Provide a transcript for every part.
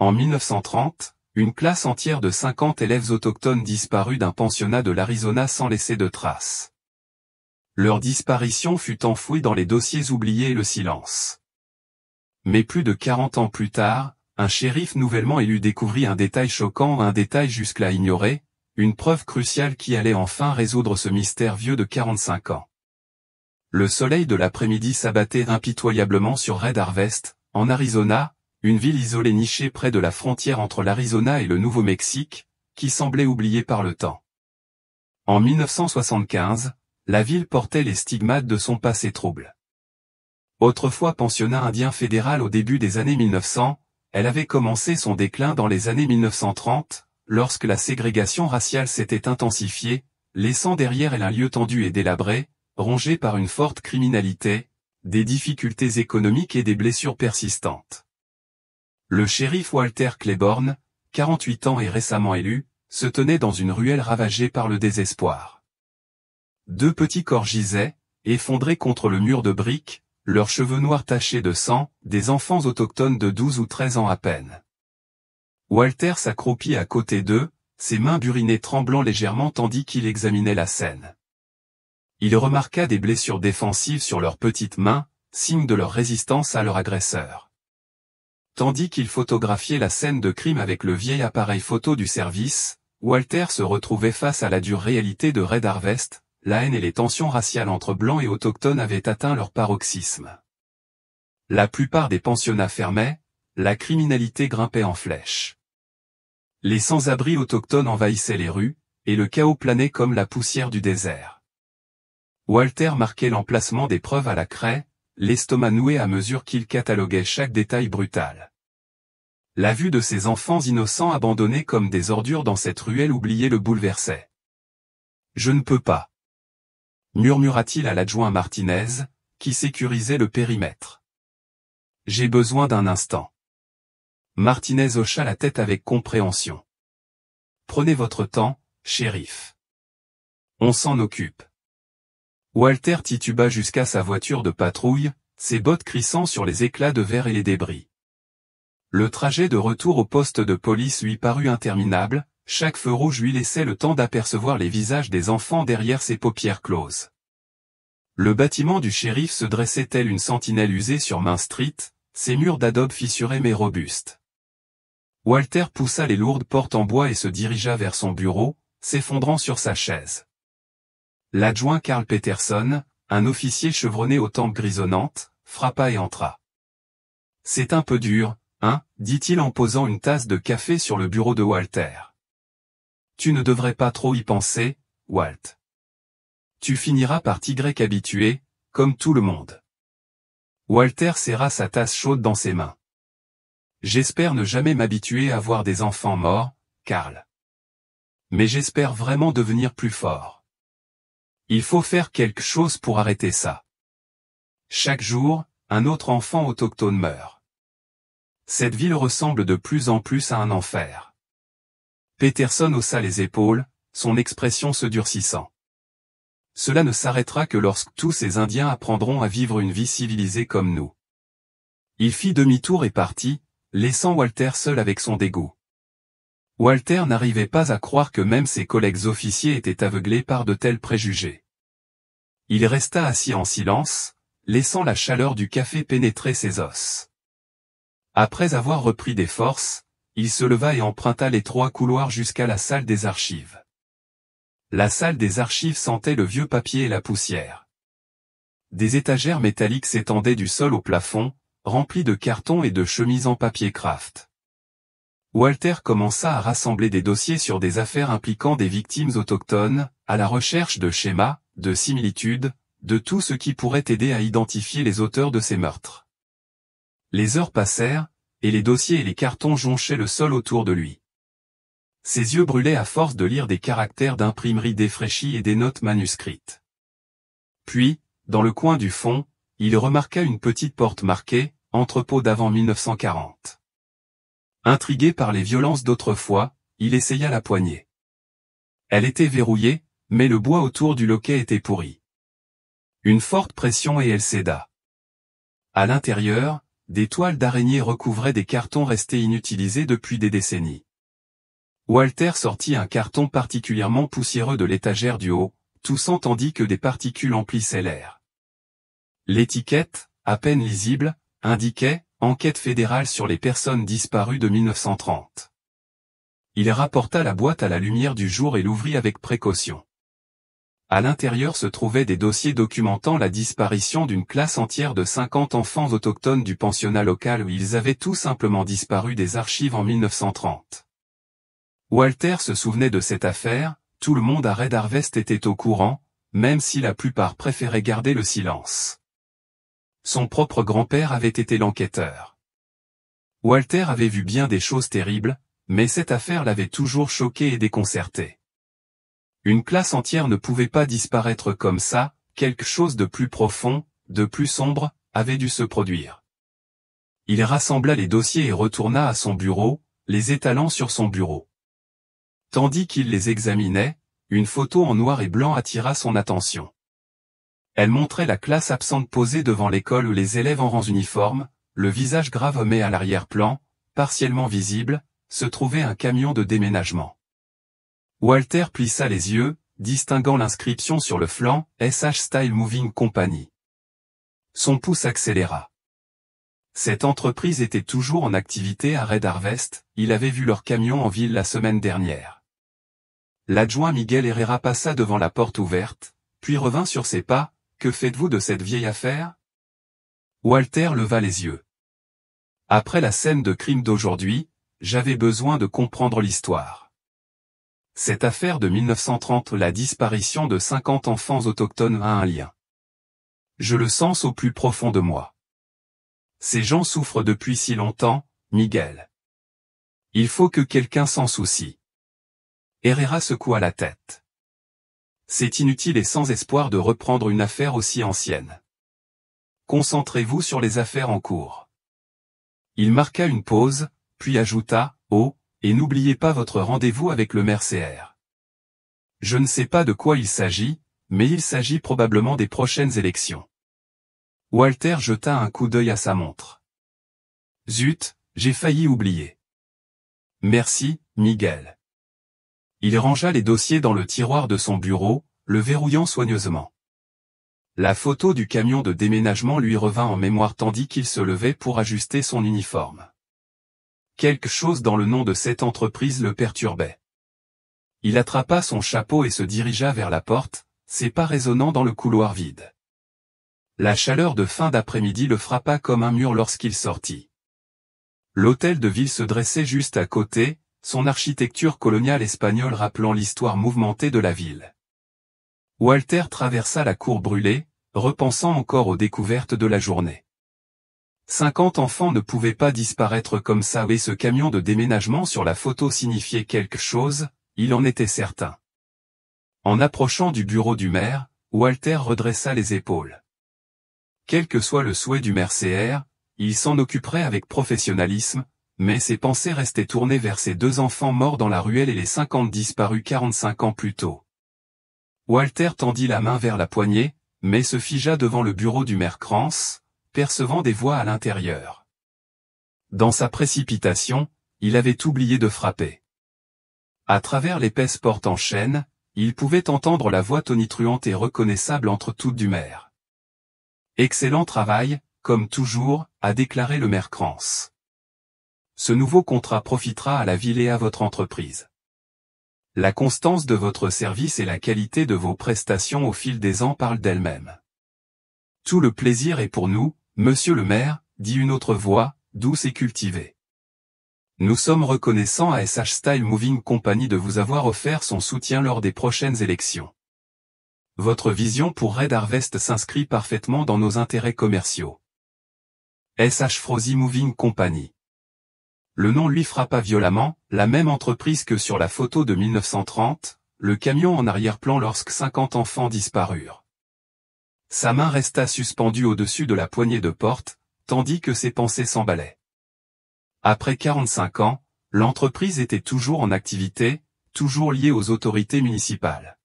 En 1930, une classe entière de 50 élèves autochtones disparut d'un pensionnat de l'Arizona sans laisser de traces. Leur disparition fut enfouie dans les dossiers oubliés et le silence. Mais plus de 40 ans plus tard, un shérif nouvellement élu découvrit un détail choquant, un détail jusque-là ignoré, une preuve cruciale qui allait enfin résoudre ce mystère vieux de 45 ans. Le soleil de l'après-midi s'abattait impitoyablement sur Red Harvest, en Arizona, une ville isolée nichée près de la frontière entre l'Arizona et le Nouveau-Mexique, qui semblait oubliée par le temps. En 1975, la ville portait les stigmates de son passé trouble. Autrefois pensionnat indien fédéral au début des années 1900, elle avait commencé son déclin dans les années 1930, lorsque la ségrégation raciale s'était intensifiée, laissant derrière elle un lieu tendu et délabré, rongé par une forte criminalité, des difficultés économiques et des blessures persistantes. Le shérif Walter Claiborne, 48 ans et récemment élu, se tenait dans une ruelle ravagée par le désespoir. Deux petits corps gisaient, effondrés contre le mur de briques, leurs cheveux noirs tachés de sang, des enfants autochtones de 12 ou 13 ans à peine. Walter s'accroupit à côté d'eux, ses mains burinées tremblant légèrement tandis qu'il examinait la scène. Il remarqua des blessures défensives sur leurs petites mains, signe de leur résistance à leur agresseur. Tandis qu'il photographiait la scène de crime avec le vieil appareil photo du service, Walter se retrouvait face à la dure réalité de Red Harvest, la haine et les tensions raciales entre blancs et autochtones avaient atteint leur paroxysme. La plupart des pensionnats fermaient, la criminalité grimpait en flèche. Les sans-abri autochtones envahissaient les rues, et le chaos planait comme la poussière du désert. Walter marquait l'emplacement des preuves à la craie, l'estomac noué à mesure qu'il cataloguait chaque détail brutal. La vue de ces enfants innocents abandonnés comme des ordures dans cette ruelle oubliée le bouleversait. « Je ne peux pas » murmura-t-il à l'adjoint Martinez, qui sécurisait le périmètre. « J'ai besoin d'un instant. » Martinez hocha la tête avec compréhension. « Prenez votre temps, shérif. On s'en occupe. » Walter tituba jusqu'à sa voiture de patrouille, ses bottes crissant sur les éclats de verre et les débris. Le trajet de retour au poste de police lui parut interminable, chaque feu rouge lui laissait le temps d'apercevoir les visages des enfants derrière ses paupières closes. Le bâtiment du shérif se dressait tel une sentinelle usée sur Main Street, ses murs d'adobe fissurés mais robustes. Walter poussa les lourdes portes en bois et se dirigea vers son bureau, s'effondrant sur sa chaise. L'adjoint Carl Peterson, un officier chevronné aux tempes grisonnantes, frappa et entra. « C'est un peu dur, hein » dit-il en posant une tasse de café sur le bureau de Walter. « Tu ne devrais pas trop y penser, Walt. Tu finiras par t'y habituer, comme tout le monde. » Walter serra sa tasse chaude dans ses mains. « J'espère ne jamais m'habituer à voir des enfants morts, Carl. Mais j'espère vraiment devenir plus fort. Il faut faire quelque chose pour arrêter ça. Chaque jour, un autre enfant autochtone meurt. Cette ville ressemble de plus en plus à un enfer. » Peterson haussa les épaules, son expression se durcissant. « Cela ne s'arrêtera que lorsque tous ces Indiens apprendront à vivre une vie civilisée comme nous. » Il fit demi-tour et partit, laissant Walter seul avec son dégoût. Walter n'arrivait pas à croire que même ses collègues officiers étaient aveuglés par de tels préjugés. Il resta assis en silence, laissant la chaleur du café pénétrer ses os. Après avoir repris des forces, il se leva et emprunta l'étroit couloir jusqu'à la salle des archives. La salle des archives sentait le vieux papier et la poussière. Des étagères métalliques s'étendaient du sol au plafond, remplies de cartons et de chemises en papier craft. Walter commença à rassembler des dossiers sur des affaires impliquant des victimes autochtones, à la recherche de schémas, de similitudes, de tout ce qui pourrait aider à identifier les auteurs de ces meurtres. Les heures passèrent, et les dossiers et les cartons jonchaient le sol autour de lui. Ses yeux brûlaient à force de lire des caractères d'imprimerie défraîchis et des notes manuscrites. Puis, dans le coin du fond, il remarqua une petite porte marquée « Entrepôt d'avant 1940 ». Intrigué par les violences d'autrefois, il essaya la poignée. Elle était verrouillée, mais le bois autour du loquet était pourri. Une forte pression et elle céda. À l'intérieur, des toiles d'araignée recouvraient des cartons restés inutilisés depuis des décennies. Walter sortit un carton particulièrement poussiéreux de l'étagère du haut, toussant tandis que des particules emplissaient l'air. L'étiquette, à peine lisible, indiquait « Enquête fédérale sur les personnes disparues de 1930 ». Il rapporta la boîte à la lumière du jour et l'ouvrit avec précaution. À l'intérieur se trouvaient des dossiers documentant la disparition d'une classe entière de 50 enfants autochtones du pensionnat local où ils avaient tout simplement disparu des archives en 1930. Walter se souvenait de cette affaire, tout le monde à Red Harvest était au courant, même si la plupart préféraient garder le silence. Son propre grand-père avait été l'enquêteur. Walter avait vu bien des choses terribles, mais cette affaire l'avait toujours choqué et déconcerté. Une classe entière ne pouvait pas disparaître comme ça, quelque chose de plus profond, de plus sombre, avait dû se produire. Il rassembla les dossiers et retourna à son bureau, les étalant sur son bureau. Tandis qu'il les examinait, une photo en noir et blanc attira son attention. Elle montrait la classe absente posée devant l'école où les élèves en rangs uniformes, le visage grave mais à l'arrière-plan, partiellement visible, se trouvait un camion de déménagement. Walter plissa les yeux, distinguant l'inscription sur le flanc « SH Style Moving Company ». Son pouce accéléra. Cette entreprise était toujours en activité à Red Harvest, il avait vu leur camion en ville la semaine dernière. L'adjoint Miguel Herrera passa devant la porte ouverte, puis revint sur ses pas. « Que faites-vous de cette vieille affaire ?» Walter leva les yeux. Après la scène de crime d'aujourd'hui, j'avais besoin de comprendre l'histoire. Cette affaire de 1930, la disparition de 50 enfants autochtones a un lien. Je le sens au plus profond de moi. Ces gens souffrent depuis si longtemps, Miguel. Il faut que quelqu'un s'en soucie. Herrera secoua la tête. C'est inutile et sans espoir de reprendre une affaire aussi ancienne. Concentrez-vous sur les affaires en cours. Il marqua une pause, puis ajouta, « Oh, et n'oubliez pas votre rendez-vous avec le maire CR. Je ne sais pas de quoi il s'agit, mais il s'agit probablement des prochaines élections. » Walter jeta un coup d'œil à sa montre. « Zut, j'ai failli oublier. » Merci, Miguel. Il rangea les dossiers dans le tiroir de son bureau, le verrouillant soigneusement. La photo du camion de déménagement lui revint en mémoire tandis qu'il se levait pour ajuster son uniforme. Quelque chose dans le nom de cette entreprise le perturbait. Il attrapa son chapeau et se dirigea vers la porte, ses pas résonnant dans le couloir vide. La chaleur de fin d'après-midi le frappa comme un mur lorsqu'il sortit. L'hôtel de ville se dressait juste à côté, son architecture coloniale espagnole rappelant l'histoire mouvementée de la ville. Walter traversa la cour brûlée, repensant encore aux découvertes de la journée. 50 enfants ne pouvaient pas disparaître comme ça et ce camion de déménagement sur la photo signifiait quelque chose, il en était certain. En approchant du bureau du maire, Walter redressa les épaules. Quel que soit le souhait du maire CR, il s'en occuperait avec professionnalisme, mais ses pensées restaient tournées vers ses 2 enfants morts dans la ruelle et les 50 disparus 45 ans plus tôt. Walter tendit la main vers la poignée, mais se figea devant le bureau du maire Krantz, percevant des voix à l'intérieur. Dans sa précipitation, il avait oublié de frapper. À travers l'épaisse porte en chêne, il pouvait entendre la voix tonitruante et reconnaissable entre toutes du maire. « Excellent travail, comme toujours », a déclaré le maire Krantz. Ce nouveau contrat profitera à la ville et à votre entreprise. La constance de votre service et la qualité de vos prestations au fil des ans parlent d'elles-mêmes. Tout le plaisir est pour nous, monsieur le maire, dit une autre voix, douce et cultivée. Nous sommes reconnaissants à SH Style Moving Company de vous avoir offert son soutien lors des prochaines élections. Votre vision pour Red Harvest s'inscrit parfaitement dans nos intérêts commerciaux. SH Frozy Moving Company. Le nom lui frappa violemment, la même entreprise que sur la photo de 1930, le camion en arrière-plan lorsque 50 enfants disparurent. Sa main resta suspendue au-dessus de la poignée de porte, tandis que ses pensées s'emballaient. Après 45 ans, l'entreprise était toujours en activité, toujours liée aux autorités municipales.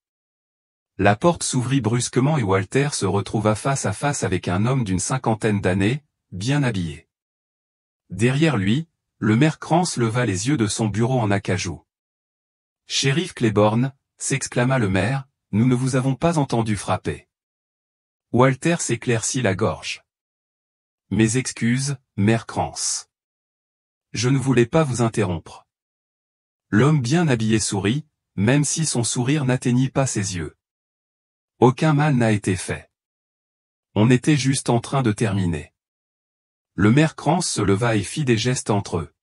La porte s'ouvrit brusquement et Walter se retrouva face à face avec un homme d'une 50aine d'années, bien habillé. Derrière lui, le maire Krantz leva les yeux de son bureau en acajou. « Shérif Claiborne, s'exclama le maire, nous ne vous avons pas entendu frapper. Walter s'éclaircit la gorge. Mes excuses, maire Krantz. Je ne voulais pas vous interrompre. L'homme bien habillé sourit, même si son sourire n'atteignit pas ses yeux. Aucun mal n'a été fait. On était juste en train de terminer. Le maire Krantz se leva et fit des gestes entre eux.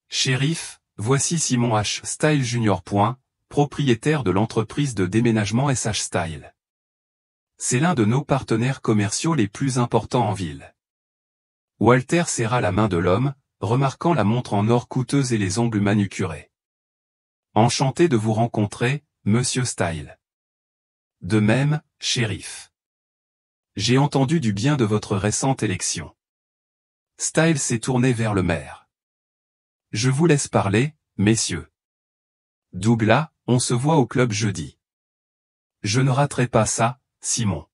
Shérif, voici Simon H. Style Jr. Propriétaire de l'entreprise de déménagement SH Style. C'est l'un de nos partenaires commerciaux les plus importants en ville. Walter serra la main de l'homme, remarquant la montre en or coûteuse et les ongles manucurés. Enchanté de vous rencontrer, monsieur Style. De même, shérif. J'ai entendu du bien de votre récente élection. Style s'est tourné vers le maire. Je vous laisse parler, messieurs. Douglas, on se voit au club jeudi. Je ne raterai pas ça, Simon.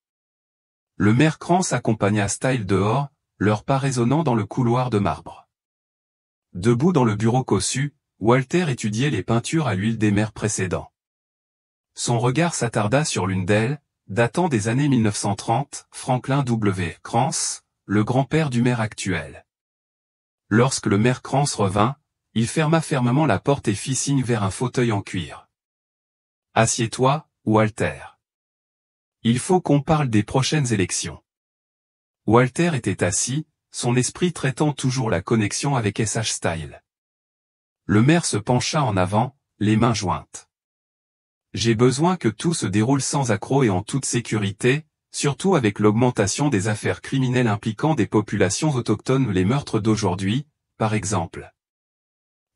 Le maire Krantz accompagna Style dehors, leur pas résonnant dans le couloir de marbre. Debout dans le bureau cossu, Walter étudiait les peintures à l'huile des maires précédents. Son regard s'attarda sur l'une d'elles, datant des années 1930, Franklin W. Krantz, le grand-père du maire actuel. Lorsque le maire Krantz revint, il ferma fermement la porte et fit signe vers un fauteuil en cuir. « Assieds-toi, Walter. Il faut qu'on parle des prochaines élections. » Walter était assis, son esprit traitant toujours la connexion avec SH Style. Le maire se pencha en avant, les mains jointes. « J'ai besoin que tout se déroule sans accroc et en toute sécurité, surtout avec l'augmentation des affaires criminelles impliquant des populations autochtones, les meurtres d'aujourd'hui, par exemple.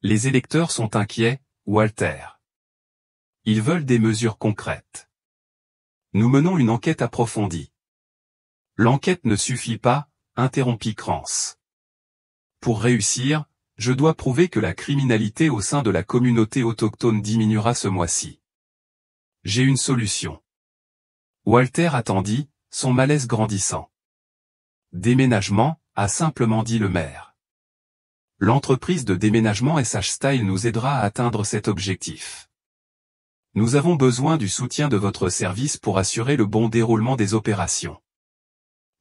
Les électeurs sont inquiets, Walter. Ils veulent des mesures concrètes. Nous menons une enquête approfondie. » L'enquête ne suffit pas, interrompit Krantz. Pour réussir, je dois prouver que la criminalité au sein de la communauté autochtone diminuera ce mois-ci. J'ai une solution. Walter attendit, son malaise grandissant. Déménagement, a simplement dit le maire. L'entreprise de déménagement SH Style nous aidera à atteindre cet objectif. Nous avons besoin du soutien de votre service pour assurer le bon déroulement des opérations.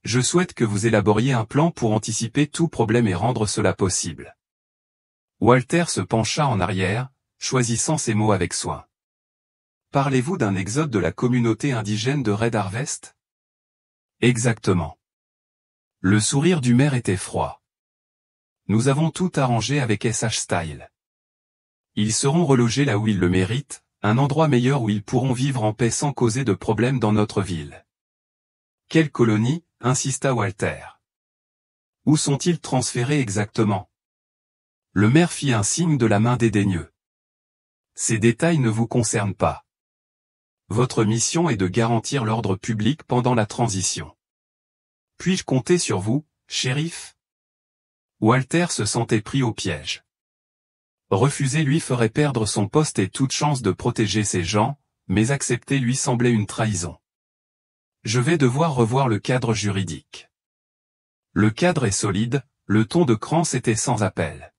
Je souhaite que vous élaboriez un plan pour anticiper tout problème et rendre cela possible. Walter se pencha en arrière, choisissant ses mots avec soin. Parlez-vous d'un exode de la communauté indigène de Red Harvest? Exactement. Le sourire du maire était froid. Nous avons tout arrangé avec SH Style. Ils seront relogés là où ils le méritent, un endroit meilleur où ils pourront vivre en paix sans causer de problèmes dans notre ville. Quelle colonie, insista Walter. Où sont-ils transférés exactement? Le maire fit un signe de la main dédaigneux. Ces détails ne vous concernent pas. Votre mission est de garantir l'ordre public pendant la transition. Puis-je compter sur vous, shérif? Walter se sentait pris au piège. Refuser lui ferait perdre son poste et toute chance de protéger ses gens, mais accepter lui semblait une trahison. Je vais devoir revoir le cadre juridique. Le cadre est solide, le ton de Krantz était sans appel.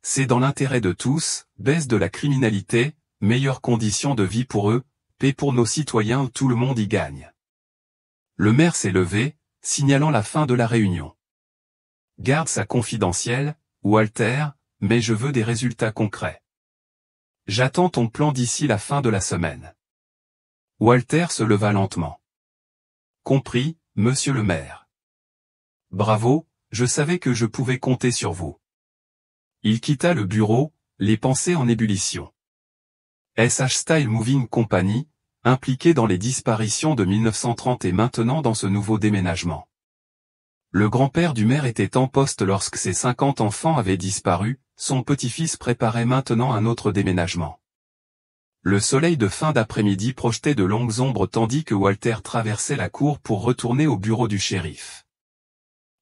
C'est dans l'intérêt de tous, baisse de la criminalité, meilleures conditions de vie pour eux, paix pour nos citoyens, tout le monde y gagne. Le maire s'est levé, signalant la fin de la réunion. Garde ça confidentiel, Walter, mais je veux des résultats concrets. J'attends ton plan d'ici la fin de la semaine. Walter se leva lentement. Compris, monsieur le maire. Bravo, je savais que je pouvais compter sur vous. Il quitta le bureau, les pensées en ébullition. SH Style Moving Company, impliqué dans les disparitions de 1930 et maintenant dans ce nouveau déménagement. Le grand-père du maire était en poste lorsque ses 50 enfants avaient disparu, son petit-fils préparait maintenant un autre déménagement. Le soleil de fin d'après-midi projetait de longues ombres tandis que Walter traversait la cour pour retourner au bureau du shérif.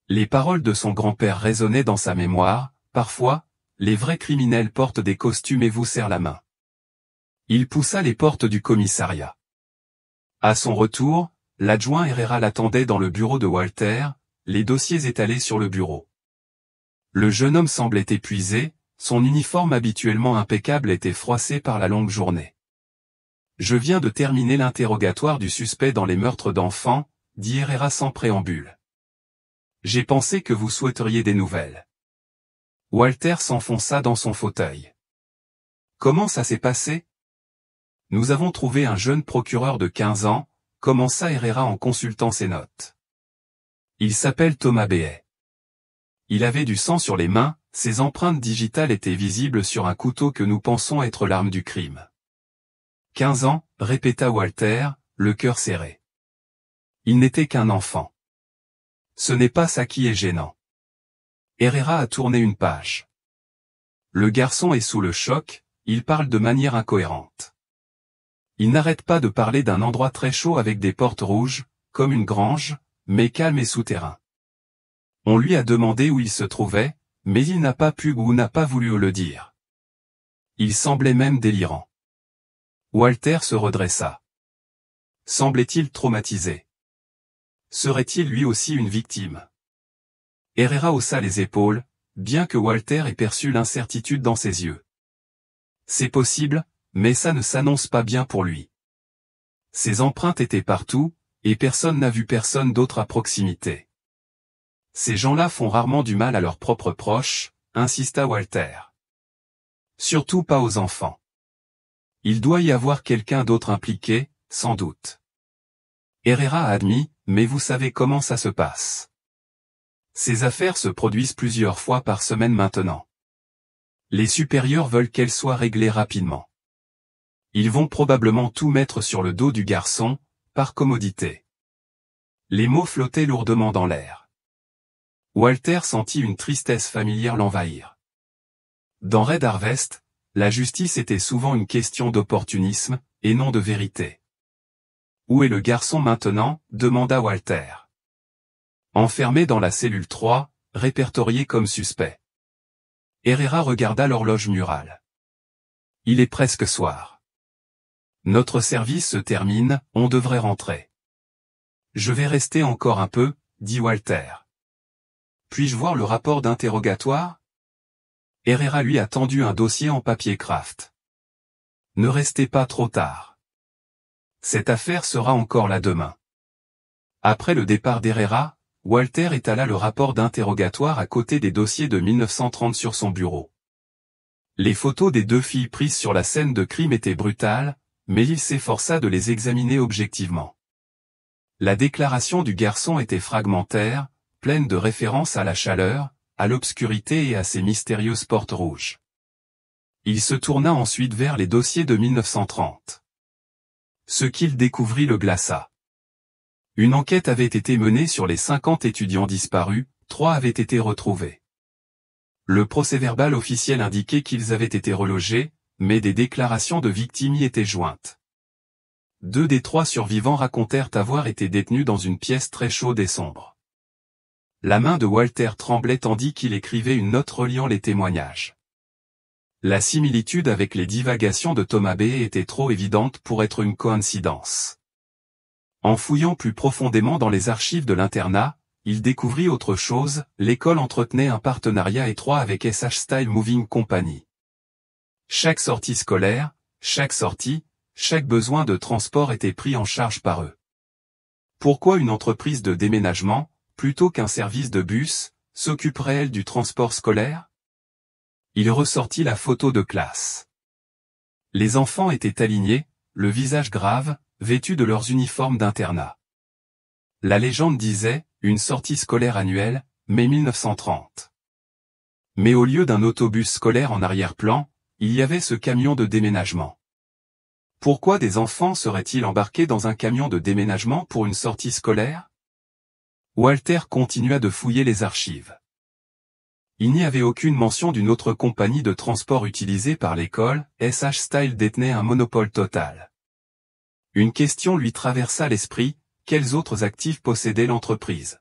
Les paroles de son grand-père résonnaient dans sa mémoire, parfois, les vrais criminels portent des costumes et vous serrent la main. Il poussa les portes du commissariat. À son retour, l'adjoint Herrera l'attendait dans le bureau de Walter, les dossiers étalés sur le bureau. Le jeune homme semblait épuisé, son uniforme habituellement impeccable était froissé par la longue journée. Je viens de terminer l'interrogatoire du suspect dans les meurtres d'enfants, dit Herrera sans préambule. J'ai pensé que vous souhaiteriez des nouvelles. Walter s'enfonça dans son fauteuil. Comment ça s'est passé? Nous avons trouvé un jeune procureur de 15 ans, commença Herrera en consultant ses notes. Il s'appelle Thomas Béhet. Il avait du sang sur les mains, ses empreintes digitales étaient visibles sur un couteau que nous pensons être l'arme du crime. 15 ans, répéta Walter, le cœur serré. Il n'était qu'un enfant. Ce n'est pas ça qui est gênant. Herrera a tourné une page. Le garçon est sous le choc, il parle de manière incohérente. Il n'arrête pas de parler d'un endroit très chaud avec des portes rouges, comme une grange, mais calme et souterrain. On lui a demandé où il se trouvait, mais il n'a pas pu ou n'a pas voulu le dire. Il semblait même délirant. Walter se redressa. Semblait-il traumatisé? Serait-il lui aussi une victime? Herrera haussa les épaules, bien que Walter ait perçu l'incertitude dans ses yeux. C'est possible, mais ça ne s'annonce pas bien pour lui. Ses empreintes étaient partout, et personne n'a vu personne d'autre à proximité. Ces gens-là font rarement du mal à leurs propres proches, insista Walter. Surtout pas aux enfants. Il doit y avoir quelqu'un d'autre impliqué, sans doute. Herrera a admis, mais vous savez comment ça se passe. Ces affaires se produisent plusieurs fois par semaine maintenant. Les supérieurs veulent qu'elles soient réglées rapidement. Ils vont probablement tout mettre sur le dos du garçon, par commodité. Les mots flottaient lourdement dans l'air. Walter sentit une tristesse familière l'envahir. Dans Red Harvest, la justice était souvent une question d'opportunisme, et non de vérité. Où est le garçon maintenant? Demanda Walter. Enfermé dans la cellule 3, répertorié comme suspect. Herrera regarda l'horloge murale. Il est presque soir. Notre service se termine, on devrait rentrer. Je vais rester encore un peu, dit Walter. Puis-je voir le rapport d'interrogatoire? Herrera lui a tendu un dossier en papier craft. Ne restez pas trop tard. Cette affaire sera encore là demain. Après le départ d'Herrera, Walter étala le rapport d'interrogatoire à côté des dossiers de 1930 sur son bureau. Les photos des deux filles prises sur la scène de crime étaient brutales, mais il s'efforça de les examiner objectivement. La déclaration du garçon était fragmentaire, pleine de références à la chaleur, à l'obscurité et à ces mystérieuses portes rouges. Il se tourna ensuite vers les dossiers de 1930. Ce qu'il découvrit le glaça. Une enquête avait été menée sur les 50 étudiants disparus, 3 avaient été retrouvés. Le procès-verbal officiel indiquait qu'ils avaient été relogés, mais des déclarations de victimes y étaient jointes. 2 des 3 survivants racontèrent avoir été détenus dans une pièce très chaude et sombre. La main de Walter tremblait tandis qu'il écrivait une note reliant les témoignages. La similitude avec les divagations de Thomas Béhet était trop évidente pour être une coïncidence. En fouillant plus profondément dans les archives de l'internat, il découvrit autre chose, l'école entretenait un partenariat étroit avec SH Style Moving Company. Chaque sortie scolaire, chaque sortie, chaque besoin de transport était pris en charge par eux. Pourquoi une entreprise de déménagement, plutôt qu'un service de bus, s'occuperait-elle du transport scolaire? Il ressortit la photo de classe. Les enfants étaient alignés, le visage grave, vêtus de leurs uniformes d'internat. La légende disait, une sortie scolaire annuelle, mai 1930. Mais au lieu d'un autobus scolaire en arrière-plan, il y avait ce camion de déménagement. Pourquoi des enfants seraient-ils embarqués dans un camion de déménagement pour une sortie scolaire? Walter continua de fouiller les archives. Il n'y avait aucune mention d'une autre compagnie de transport utilisée par l'école, SH Style détenait un monopole total. Une question lui traversa l'esprit, quels autres actifs possédait l'entreprise?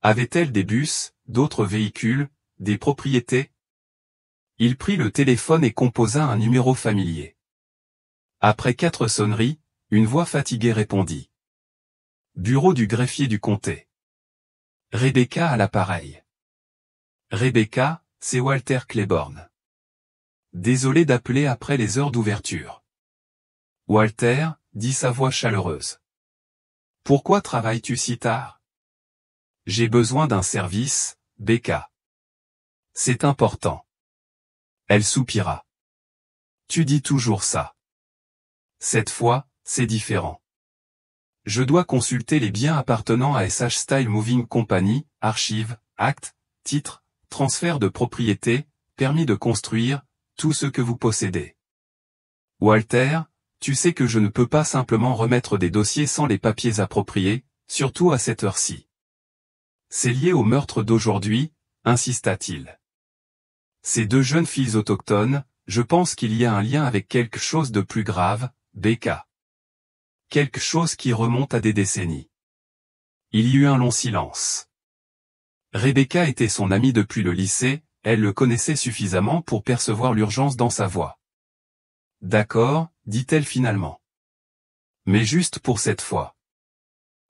Avait-elle des bus, d'autres véhicules, des propriétés? Il prit le téléphone et composa un numéro familier. Après 4 sonneries, une voix fatiguée répondit. Bureau du greffier du comté. Rebecca à l'appareil. Rebecca, c'est Walter Claiborne. Désolé d'appeler après les heures d'ouverture. Walter, dit sa voix chaleureuse. Pourquoi travailles-tu si tard? J'ai besoin d'un service, Becca. C'est important. Elle soupira. Tu dis toujours ça. Cette fois, c'est différent. Je dois consulter les biens appartenant à SH Style Moving Company, archives, actes, titres, transfert de propriété, permis de construire, tout ce que vous possédez. Walter, tu sais que je ne peux pas simplement remettre des dossiers sans les papiers appropriés, surtout à cette heure-ci. C'est lié au meurtre d'aujourd'hui, insista-t-il. Ces deux jeunes filles autochtones, je pense qu'il y a un lien avec quelque chose de plus grave, Becca. Quelque chose qui remonte à des décennies. Il y eut un long silence. Rebecca était son amie depuis le lycée, elle le connaissait suffisamment pour percevoir l'urgence dans sa voix. D'accord, dit-elle finalement. Mais juste pour cette fois.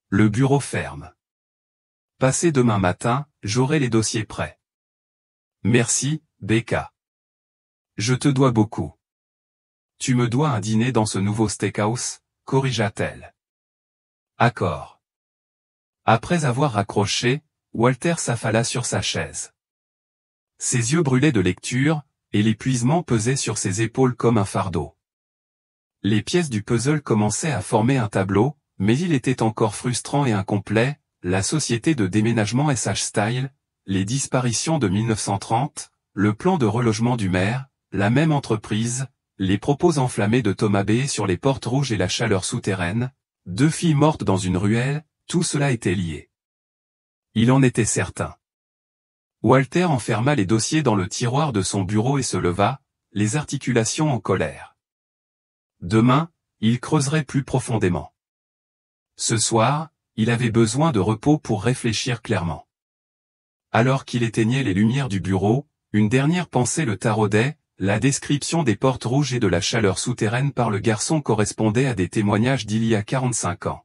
Le bureau ferme. Passez demain matin, j'aurai les dossiers prêts. Merci, Becca. Je te dois beaucoup. Tu me dois un dîner dans ce nouveau steakhouse, corrigea-t-elle. Accord. Après avoir raccroché, Walter s'affala sur sa chaise. Ses yeux brûlaient de lecture, et l'épuisement pesait sur ses épaules comme un fardeau. Les pièces du puzzle commençaient à former un tableau, mais il était encore frustrant et incomplet, la société de déménagement SH Style, les disparitions de 1930, le plan de relogement du maire, la même entreprise, les propos enflammés de Thomas B. sur les portes rouges et la chaleur souterraine, 2 filles mortes dans une ruelle, tout cela était lié. Il en était certain. Walter enferma les dossiers dans le tiroir de son bureau et se leva, les articulations en colère. Demain, il creuserait plus profondément. Ce soir, il avait besoin de repos pour réfléchir clairement. Alors qu'il éteignait les lumières du bureau, une dernière pensée le taraudait, la description des portes rouges et de la chaleur souterraine par le garçon correspondait à des témoignages d'il y a 45 ans.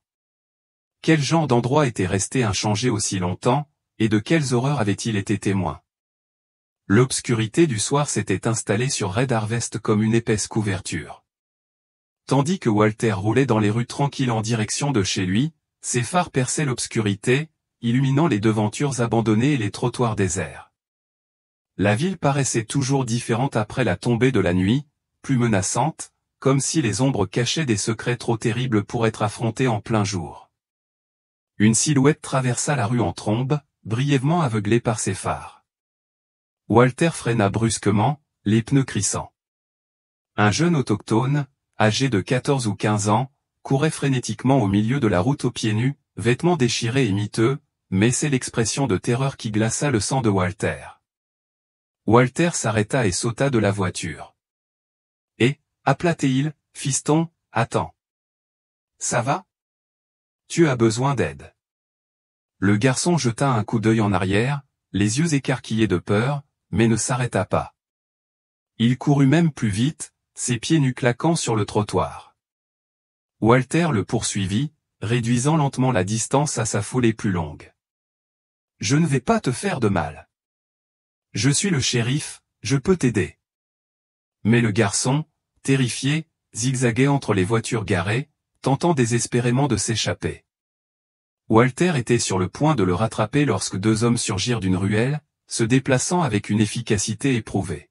Quel genre d'endroit était resté inchangé aussi longtemps, et de quelles horreurs avait-il été témoin? L'obscurité du soir s'était installée sur Red Harvest comme une épaisse couverture. Tandis que Walter roulait dans les rues tranquilles en direction de chez lui, ses phares perçaient l'obscurité, illuminant les devantures abandonnées et les trottoirs déserts. La ville paraissait toujours différente après la tombée de la nuit, plus menaçante, comme si les ombres cachaient des secrets trop terribles pour être affrontés en plein jour. Une silhouette traversa la rue en trombe, brièvement aveuglée par ses phares. Walter freina brusquement, les pneus crissant. Un jeune autochtone, âgé de 14 ou 15 ans, courait frénétiquement au milieu de la route aux pieds nus, vêtements déchirés et miteux, mais c'est l'expression de terreur qui glaça le sang de Walter. Walter s'arrêta et sauta de la voiture. « Et, appela-t-il, fiston, attends. Ça va? Tu as besoin d'aide. » Le garçon jeta un coup d'œil en arrière, les yeux écarquillés de peur, mais ne s'arrêta pas. Il courut même plus vite, ses pieds nus claquant sur le trottoir. Walter le poursuivit, réduisant lentement la distance à sa foulée plus longue. « Je ne vais pas te faire de mal. Je suis le shérif, je peux t'aider. » Mais le garçon, terrifié, zigzaguait entre les voitures garées, tentant désespérément de s'échapper. Walter était sur le point de le rattraper lorsque 2 hommes surgirent d'une ruelle, se déplaçant avec une efficacité éprouvée.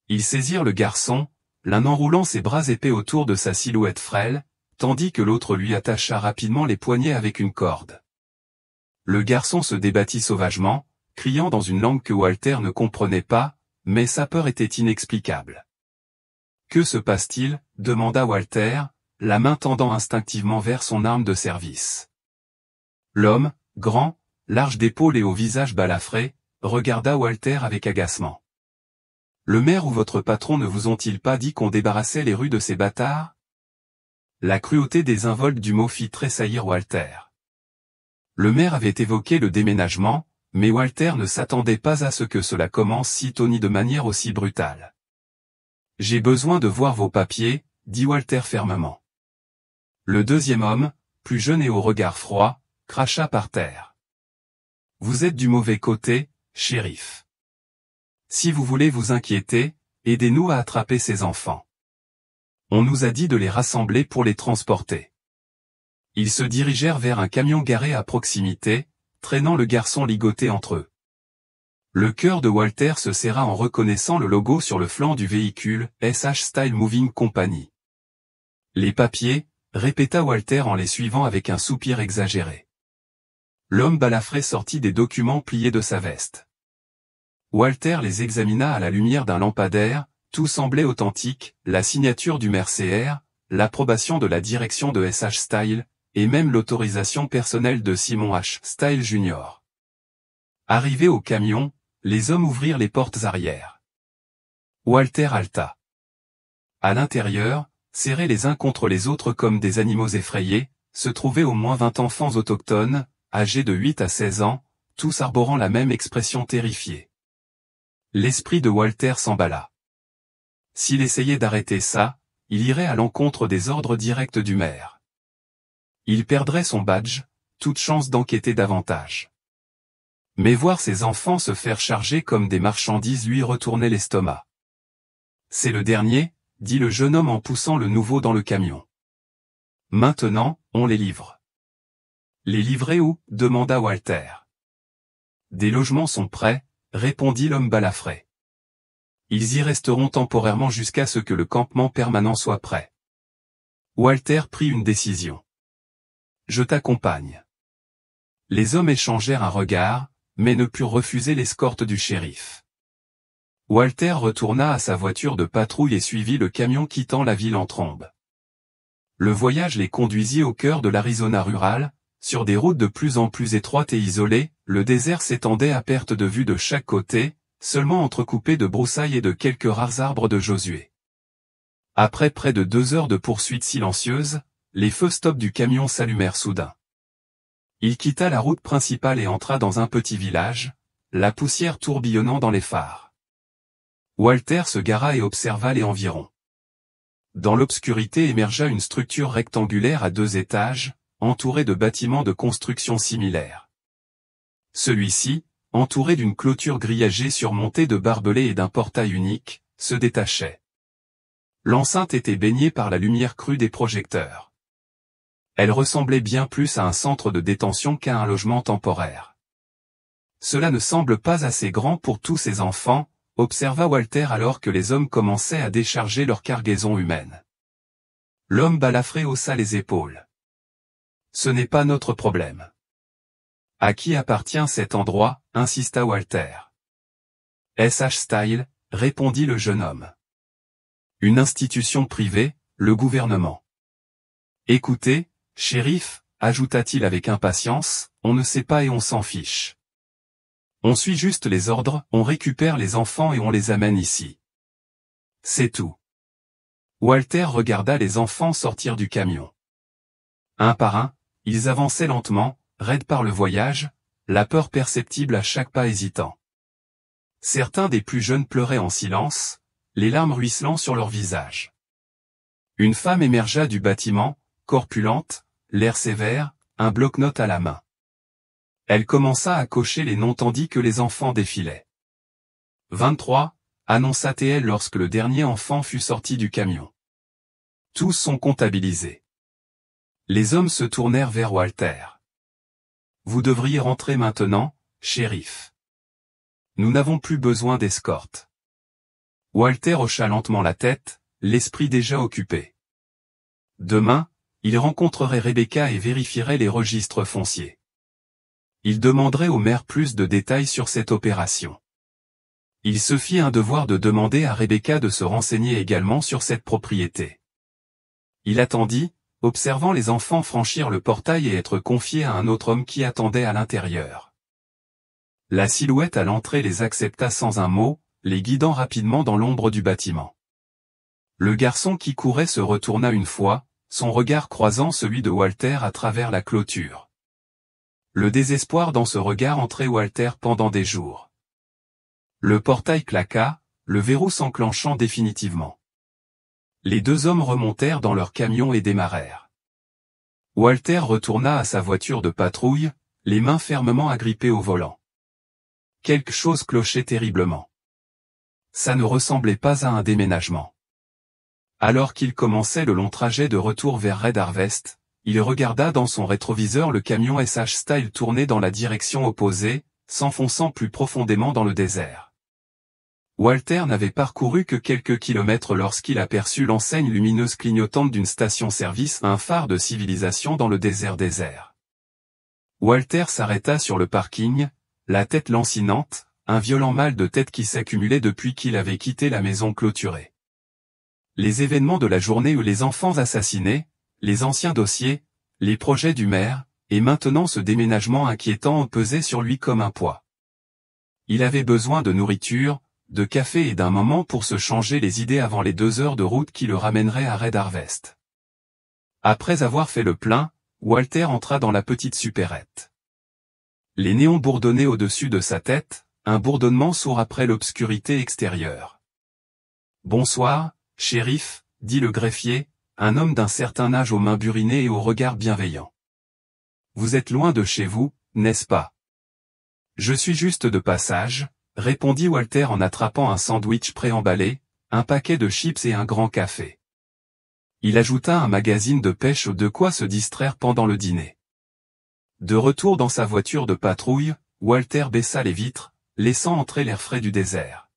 Ils saisirent le garçon, l'un enroulant ses bras épais autour de sa silhouette frêle, tandis que l'autre lui attacha rapidement les poignets avec une corde. Le garçon se débattit sauvagement, criant dans une langue que Walter ne comprenait pas, mais sa peur était inexplicable. « Que se passe-t-il » demanda Walter, la main tendant instinctivement vers son arme de service. L'homme, grand, large d'épaules et au visage balafré, regarda Walter avec agacement. « Le maire ou votre patron ne vous ont-ils pas dit qu'on débarrassait les rues de ces bâtards ?» La cruauté désinvolte du mot fit tressaillir Walter. Le maire avait évoqué le déménagement, mais Walter ne s'attendait pas à ce que cela commence si tôt ni de manière aussi brutale. « J'ai besoin de voir vos papiers, » dit Walter fermement. Le deuxième homme, plus jeune et au regard froid, cracha par terre. « Vous êtes du mauvais côté, shérif. Si vous voulez vous inquiéter, aidez-nous à attraper ces enfants. On nous a dit de les rassembler pour les transporter. Ils se dirigèrent vers un camion garé à proximité, traînant le garçon ligoté entre eux. Le cœur de Walter se serra en reconnaissant le logo sur le flanc du véhicule, SH Style Moving Company. Les papiers, répéta Walter en les suivant avec un soupir exagéré. L'homme balafré sortit des documents pliés de sa veste. Walter les examina à la lumière d'un lampadaire, tout semblait authentique, la signature du maire CR, l'approbation de la direction de SH Style, et même l'autorisation personnelle de Simon H. Style Jr. Arrivés au camion, les hommes ouvrirent les portes arrière. Walter halta. À l'intérieur, serrés les uns contre les autres comme des animaux effrayés, se trouvaient au moins 20 enfants autochtones, âgés de 8 à 16 ans, tous arborant la même expression terrifiée. L'esprit de Walter s'emballa. S'il essayait d'arrêter ça, il irait à l'encontre des ordres directs du maire. Il perdrait son badge, toute chance d'enquêter davantage. Mais voir ses enfants se faire charger comme des marchandises lui retournait l'estomac. C'est le dernier, dit le jeune homme en poussant le nouveau dans le camion. Maintenant, on les livre. Les livrer où? Demanda Walter. Des logements sont prêts, répondit l'homme balafré. Ils y resteront temporairement jusqu'à ce que le campement permanent soit prêt. Walter prit une décision. Je t'accompagne. Les hommes échangèrent un regard, mais ne purent refuser l'escorte du shérif. Walter retourna à sa voiture de patrouille et suivit le camion quittant la ville en trombe. Le voyage les conduisit au cœur de l'Arizona rural, sur des routes de plus en plus étroites et isolées, le désert s'étendait à perte de vue de chaque côté, seulement entrecoupé de broussailles et de quelques rares arbres de Josué. Après près de 2 heures de poursuite silencieuse, les feux stop du camion s'allumèrent soudain. Il quitta la route principale et entra dans un petit village, la poussière tourbillonnant dans les phares. Walter se gara et observa les environs. Dans l'obscurité émergea une structure rectangulaire à 2 étages, entourée de bâtiments de construction similaires. Celui-ci, entouré d'une clôture grillagée surmontée de barbelés et d'un portail unique, se détachait. L'enceinte était baignée par la lumière crue des projecteurs. Elle ressemblait bien plus à un centre de détention qu'à un logement temporaire. Cela ne semble pas assez grand pour tous ces enfants, observa Walter alors que les hommes commençaient à décharger leur cargaison humaine. L'homme balafré haussa les épaules. Ce n'est pas notre problème. À qui appartient cet endroit, insista Walter. SH Style, répondit le jeune homme. Une institution privée, le gouvernement. Écoutez, shérif, ajouta-t-il avec impatience, on ne sait pas et on s'en fiche. On suit juste les ordres, on récupère les enfants et on les amène ici. C'est tout. Walter regarda les enfants sortir du camion. Un par un, ils avançaient lentement, raides par le voyage, la peur perceptible à chaque pas hésitant. Certains des plus jeunes pleuraient en silence, les larmes ruisselant sur leur visage. Une femme émergea du bâtiment, corpulente, l'air sévère, un bloc-notes à la main. Elle commença à cocher les noms tandis que les enfants défilaient. 23, annonça-t-elle lorsque le dernier enfant fut sorti du camion. Tous sont comptabilisés. Les hommes se tournèrent vers Walter. Vous devriez rentrer maintenant, shérif. Nous n'avons plus besoin d'escorte. Walter hocha lentement la tête, l'esprit déjà occupé. Demain, il rencontrerait Rebecca et vérifierait les registres fonciers. Il demanderait au maire plus de détails sur cette opération. Il se fit un devoir de demander à Rebecca de se renseigner également sur cette propriété. Il attendit, observant les enfants franchir le portail et être confiés à un autre homme qui attendait à l'intérieur. La silhouette à l'entrée les accepta sans un mot, les guidant rapidement dans l'ombre du bâtiment. Le garçon qui courait se retourna une fois, son regard croisant celui de Walter à travers la clôture. Le désespoir dans ce regard entrait Walter pendant des jours. Le portail claqua, le verrou s'enclenchant définitivement. Les 2 hommes remontèrent dans leur camion et démarrèrent. Walter retourna à sa voiture de patrouille, les mains fermement agrippées au volant. quelque chose clochait terriblement. Ça ne ressemblait pas à un déménagement. Alors qu'il commençait le long trajet de retour vers Red Harvest, il regarda dans son rétroviseur le camion SH Style tourner dans la direction opposée, s'enfonçant plus profondément dans le désert. Walter n'avait parcouru que quelques kilomètres lorsqu'il aperçut l'enseigne lumineuse clignotante d'une station-service, un phare de civilisation dans le désert. Walter s'arrêta sur le parking, la tête lancinante, un violent mal de tête qui s'accumulait depuis qu'il avait quitté la maison clôturée. Les événements de la journée où les enfants assassinés, les anciens dossiers, les projets du maire, et maintenant ce déménagement inquiétant pesait sur lui comme un poids. Il avait besoin de nourriture, de café et d'un moment pour se changer les idées avant les 2 heures de route qui le ramèneraient à Red Harvest. Après avoir fait le plein, Walter entra dans la petite supérette. Les néons bourdonnaient au-dessus de sa tête, un bourdonnement sourd après l'obscurité extérieure. « Bonsoir, shérif, dit le greffier, un homme d'un certain âge aux mains burinées et au regard bienveillant. Vous êtes loin de chez vous, n'est-ce pas? Je suis juste de passage, répondit Walter en attrapant un sandwich préemballé, un paquet de chips et un grand café. Il ajouta un magazine de pêche de quoi se distraire pendant le dîner. De retour dans sa voiture de patrouille, Walter baissa les vitres, laissant entrer l'air frais du désert.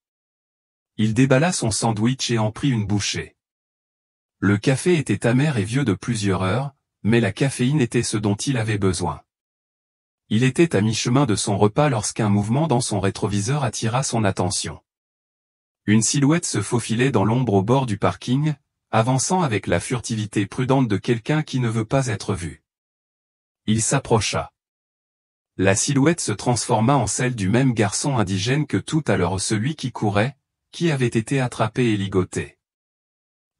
Il déballa son sandwich et en prit une bouchée. Le café était amer et vieux de plusieurs heures, mais la caféine était ce dont il avait besoin. Il était à mi-chemin de son repas lorsqu'un mouvement dans son rétroviseur attira son attention. Une silhouette se faufilait dans l'ombre au bord du parking, avançant avec la furtivité prudente de quelqu'un qui ne veut pas être vu. Il s'approcha. La silhouette se transforma en celle du même garçon indigène que tout à l'heure, celui qui courait, qui avait été attrapé et ligoté.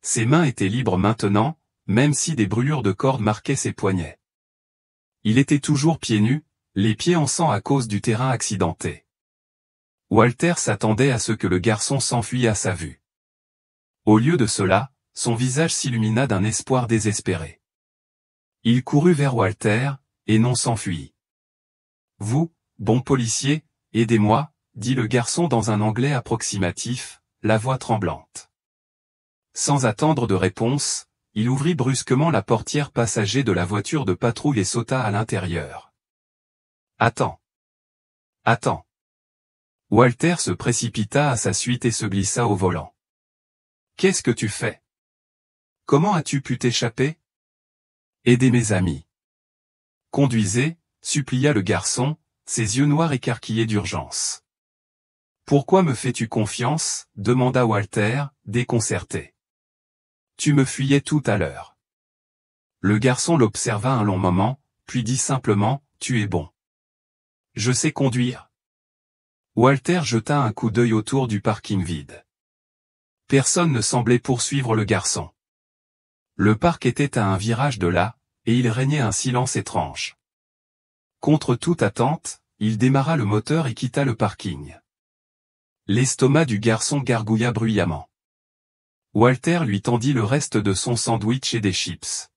Ses mains étaient libres maintenant, même si des brûlures de corde marquaient ses poignets. Il était toujours pieds nus, les pieds en sang à cause du terrain accidenté. Walter s'attendait à ce que le garçon s'enfuît à sa vue. Au lieu de cela, son visage s'illumina d'un espoir désespéré. Il courut vers Walter, et non s'enfuit. « Vous, bon policier, aidez-moi » dit le garçon dans un anglais approximatif, la voix tremblante. Sans attendre de réponse, il ouvrit brusquement la portière passager de la voiture de patrouille et sauta à l'intérieur. « Attends. Attends. » Walter se précipita à sa suite et se glissa au volant. « Qu'est-ce que tu fais? Comment as-tu pu t'échapper? » « Aidez mes amis. » « Conduisez, » supplia le garçon, ses yeux noirs écarquillés d'urgence. « Pourquoi me fais-tu confiance? » demanda Walter, déconcerté. « Tu me fuyais tout à l'heure. » Le garçon l'observa un long moment, puis dit simplement, « Tu es bon. »« Je sais conduire. » Walter jeta un coup d'œil autour du parking vide. Personne ne semblait poursuivre le garçon. Le parc était à un virage de là, et il régnait un silence étrange. Contre toute attente, il démarra le moteur et quitta le parking. L'estomac du garçon gargouilla bruyamment. Walter lui tendit le reste de son sandwich et des chips.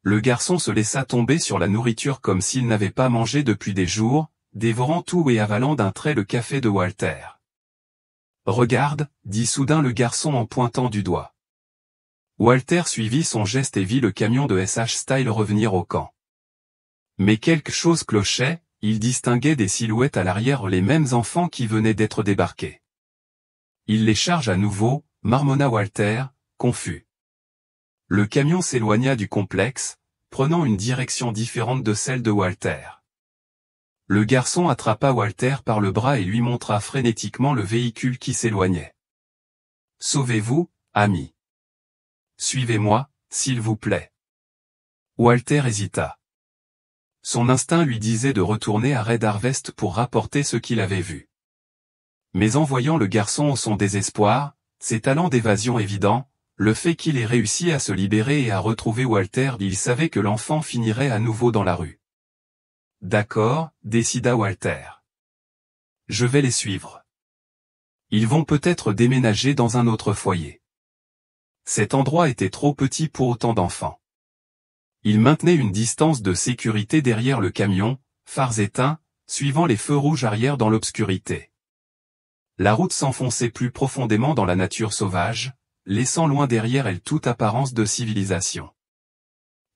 Le garçon se laissa tomber sur la nourriture comme s'il n'avait pas mangé depuis des jours, dévorant tout et avalant d'un trait le café de Walter. « Regarde, » dit soudain le garçon en pointant du doigt. Walter suivit son geste et vit le camion de SH Style revenir au camp. Mais quelque chose clochait, il distinguait des silhouettes à l'arrière, les mêmes enfants qui venaient d'être débarqués. Il les charge à nouveau, marmonna Walter, confus. Le camion s'éloigna du complexe, prenant une direction différente de celle de Walter. Le garçon attrapa Walter par le bras et lui montra frénétiquement le véhicule qui s'éloignait. « Sauvez-vous, ami. Suivez-moi, s'il vous plaît. » Walter hésita. Son instinct lui disait de retourner à Red Harvest pour rapporter ce qu'il avait vu. Mais en voyant le garçon au son désespoir, ses talents d'évasion évidents, le fait qu'il ait réussi à se libérer et à retrouver Walter, il savait que l'enfant finirait à nouveau dans la rue. « D'accord, » décida Walter. « Je vais les suivre. Ils vont peut-être déménager dans un autre foyer. » Cet endroit était trop petit pour autant d'enfants. Il maintenait une distance de sécurité derrière le camion, phares éteints, suivant les feux rouges arrière dans l'obscurité. La route s'enfonçait plus profondément dans la nature sauvage, laissant loin derrière elle toute apparence de civilisation.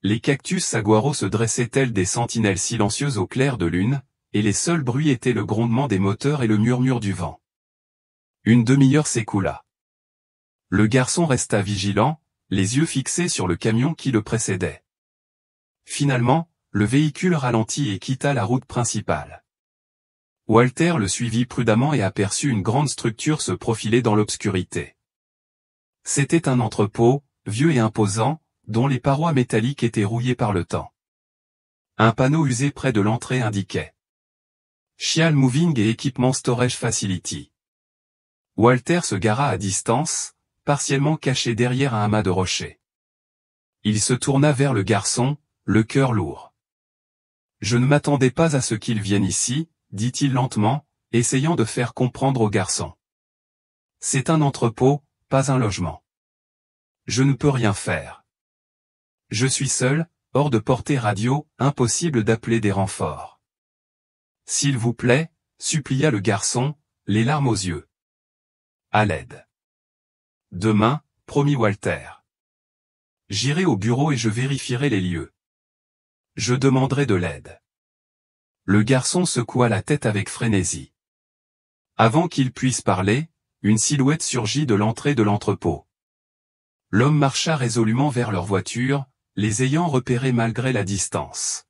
Les cactus saguaros se dressaient tels des sentinelles silencieuses au clair de lune, et les seuls bruits étaient le grondement des moteurs et le murmure du vent. Une demi-heure s'écoula. Le garçon resta vigilant, les yeux fixés sur le camion qui le précédait. Finalement, le véhicule ralentit et quitta la route principale. Walter le suivit prudemment et aperçut une grande structure se profiler dans l'obscurité. C'était un entrepôt, vieux et imposant, dont les parois métalliques étaient rouillées par le temps. Un panneau usé près de l'entrée indiquait Chial Moving et Equipment Storage Facility. Walter se gara à distance, partiellement caché derrière un amas de rochers. Il se tourna vers le garçon, le cœur lourd. « Je ne m'attendais pas à ce qu'il vienne ici, » dit-il lentement, essayant de faire comprendre au garçon. « C'est un entrepôt, pas un logement. Je ne peux rien faire. Je suis seul, hors de portée radio, impossible d'appeler des renforts. »« S'il vous plaît, » supplia le garçon, les larmes aux yeux. « À l'aide. »« Demain, » promit Walter. « J'irai au bureau et je vérifierai les lieux. Je demanderai de l'aide. » Le garçon secoua la tête avec frénésie. Avant qu'il puisse parler, une silhouette surgit de l'entrée de l'entrepôt. L'homme marcha résolument vers leur voiture, les ayant repérés malgré la distance.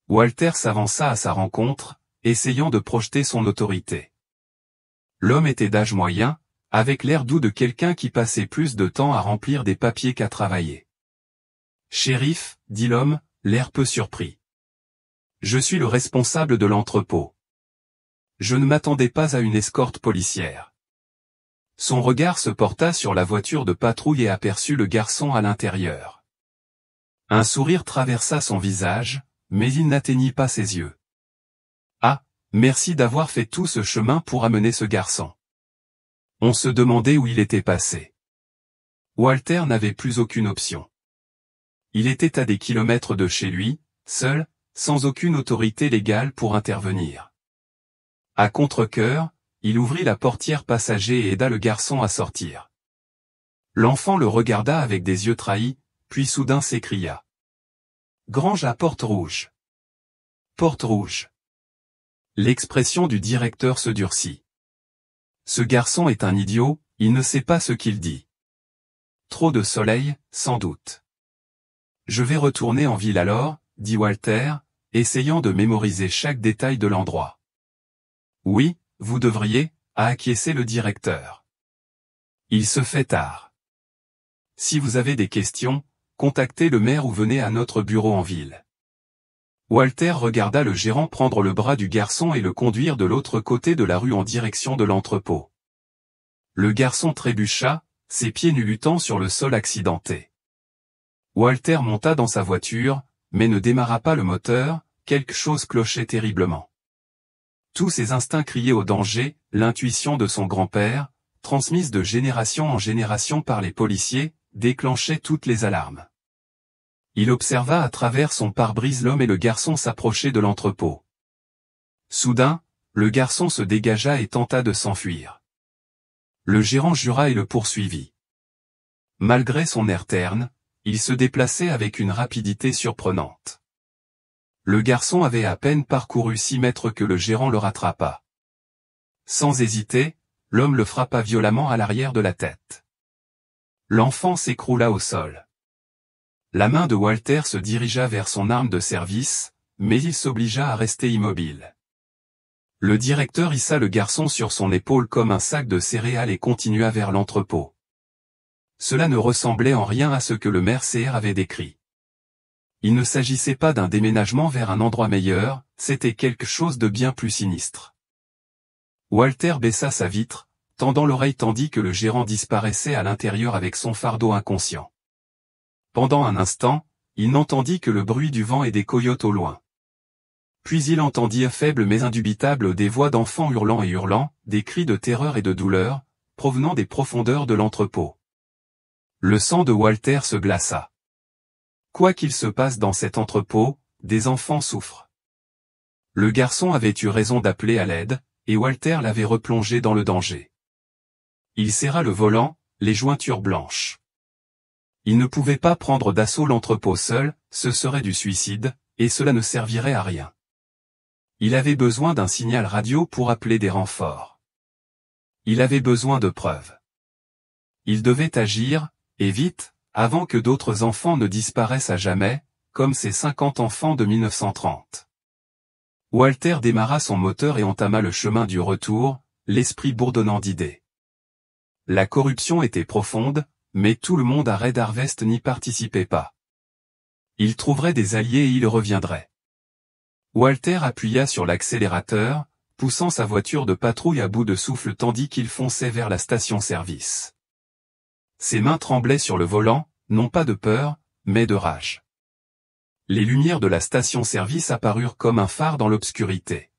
Walter s'avança à sa rencontre, essayant de projeter son autorité. L'homme était d'âge moyen, avec l'air doux de quelqu'un qui passait plus de temps à remplir des papiers qu'à travailler. « Shérif, » dit l'homme, l'air peu surpris. « Je suis le responsable de l'entrepôt. Je ne m'attendais pas à une escorte policière. » Son regard se porta sur la voiture de patrouille et aperçut le garçon à l'intérieur. Un sourire traversa son visage, mais il n'atteignit pas ses yeux. « Ah, merci d'avoir fait tout ce chemin pour amener ce garçon. » On se demandait où il était passé. Walter n'avait plus aucune option. Il était à des kilomètres de chez lui, seul, sans aucune autorité légale pour intervenir. À contre-cœur, il ouvrit la portière passager et aida le garçon à sortir. L'enfant le regarda avec des yeux trahis, puis soudain s'écria. « Grange à porte rouge. » Porte rouge. L'expression du directeur se durcit. Ce garçon est un idiot, il ne sait pas ce qu'il dit. Trop de soleil, sans doute. Je vais retourner en ville alors, dit Walter, essayant de mémoriser chaque détail de l'endroit. Oui, vous devriez, a acquiescé le directeur. Il se fait tard. Si vous avez des questions, contactez le maire ou venez à notre bureau en ville. Walter regarda le gérant prendre le bras du garçon et le conduire de l'autre côté de la rue en direction de l'entrepôt. Le garçon trébucha, ses pieds nus luttant sur le sol accidenté. Walter monta dans sa voiture, mais ne démarra pas le moteur, quelque chose clochait terriblement. Tous ses instincts criaient au danger, l'intuition de son grand-père, transmise de génération en génération par les policiers, déclenchait toutes les alarmes. Il observa à travers son pare-brise l'homme et le garçon s'approcher de l'entrepôt. Soudain, le garçon se dégagea et tenta de s'enfuir. Le gérant jura et le poursuivit. Malgré son air terne, il se déplaçait avec une rapidité surprenante. Le garçon avait à peine parcouru 6 mètres que le gérant le rattrapa. Sans hésiter, l'homme le frappa violemment à l'arrière de la tête. L'enfant s'écroula au sol. La main de Walter se dirigea vers son arme de service, mais il s'obligea à rester immobile. Le directeur hissa le garçon sur son épaule comme un sac de céréales et continua vers l'entrepôt. Cela ne ressemblait en rien à ce que le maire CR avait décrit. Il ne s'agissait pas d'un déménagement vers un endroit meilleur, c'était quelque chose de bien plus sinistre. Walter baissa sa vitre, tendant l'oreille tandis que le gérant disparaissait à l'intérieur avec son fardeau inconscient. Pendant un instant, il n'entendit que le bruit du vent et des coyotes au loin. Puis il entendit faible mais indubitable des voix d'enfants hurlant et hurlant, des cris de terreur et de douleur, provenant des profondeurs de l'entrepôt. Le sang de Walter se glaça. Quoi qu'il se passe dans cet entrepôt, des enfants souffrent. Le garçon avait eu raison d'appeler à l'aide, et Walter l'avait replongé dans le danger. Il serra le volant, les jointures blanches. Il ne pouvait pas prendre d'assaut l'entrepôt seul, ce serait du suicide, et cela ne servirait à rien. Il avait besoin d'un signal radio pour appeler des renforts. Il avait besoin de preuves. Il devait agir, et vite, avant que d'autres enfants ne disparaissent à jamais, comme ces 50 enfants de 1930. Walter démarra son moteur et entama le chemin du retour, l'esprit bourdonnant d'idées. La corruption était profonde, mais tout le monde à Red Harvest n'y participait pas. Il trouverait des alliés et il reviendrait. Walter appuya sur l'accélérateur, poussant sa voiture de patrouille à bout de souffle tandis qu'il fonçait vers la station-service. Ses mains tremblaient sur le volant, non pas de peur, mais de rage. Les lumières de la station-service apparurent comme un phare dans l'obscurité.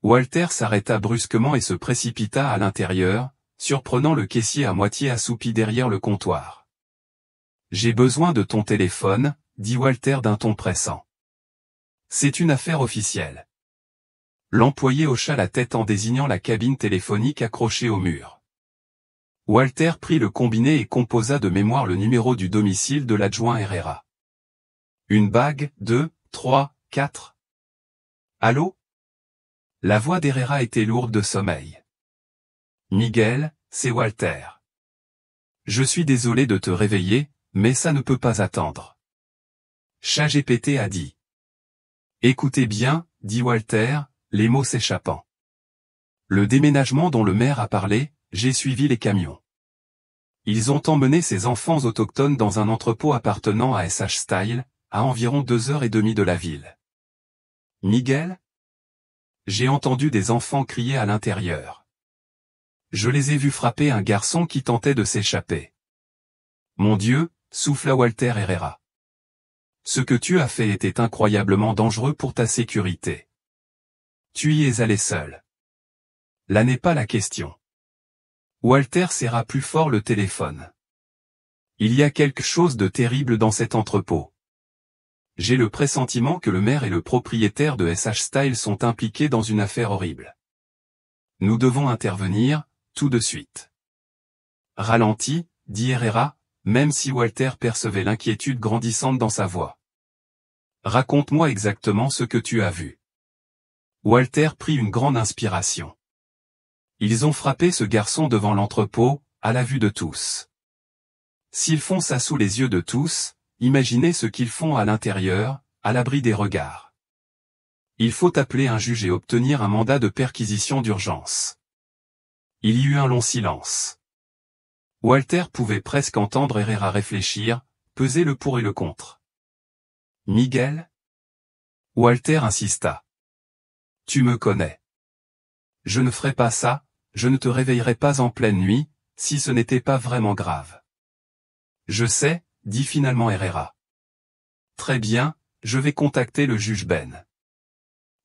Walter s'arrêta brusquement et se précipita à l'intérieur, surprenant le caissier à moitié assoupi derrière le comptoir. « J'ai besoin de ton téléphone », dit Walter d'un ton pressant. « C'est une affaire officielle. » L'employé hocha la tête en désignant la cabine téléphonique accrochée au mur. Walter prit le combiné et composa de mémoire le numéro du domicile de l'adjoint Herrera. Une bague, 2, 3, 4. Allô? La voix d'Herrera était lourde de sommeil. Miguel, c'est Walter. Je suis désolé de te réveiller, mais ça ne peut pas attendre. ChatGPT a dit. Écoutez bien, dit Walter, les mots s'échappant. Le déménagement dont le maire a parlé, j'ai suivi les camions. Ils ont emmené ces enfants autochtones dans un entrepôt appartenant à SH Style, à environ 2h30 de la ville. Miguel? J'ai entendu des enfants crier à l'intérieur. Je les ai vus frapper un garçon qui tentait de s'échapper. Mon Dieu, souffla Walter Herrera. Ce que tu as fait était incroyablement dangereux pour ta sécurité. Tu y es allé seul. Là n'est pas la question. Walter serra plus fort le téléphone. Il y a quelque chose de terrible dans cet entrepôt. J'ai le pressentiment que le maire et le propriétaire de SH Style sont impliqués dans une affaire horrible. Nous devons intervenir, tout de suite. Ralenti, dit Herrera, même si Walter percevait l'inquiétude grandissante dans sa voix. Raconte-moi exactement ce que tu as vu. Walter prit une grande inspiration. Ils ont frappé ce garçon devant l'entrepôt, à la vue de tous. S'ils font ça sous les yeux de tous, imaginez ce qu'ils font à l'intérieur, à l'abri des regards. Il faut appeler un juge et obtenir un mandat de perquisition d'urgence. Il y eut un long silence. Walter pouvait presque entendre Herrera réfléchir, peser le pour et le contre. Miguel? Walter insista. Tu me connais. Je ne ferai pas ça, je ne te réveillerai pas en pleine nuit, si ce n'était pas vraiment grave. Je sais, dit finalement Herrera. Très bien, je vais contacter le juge Ben.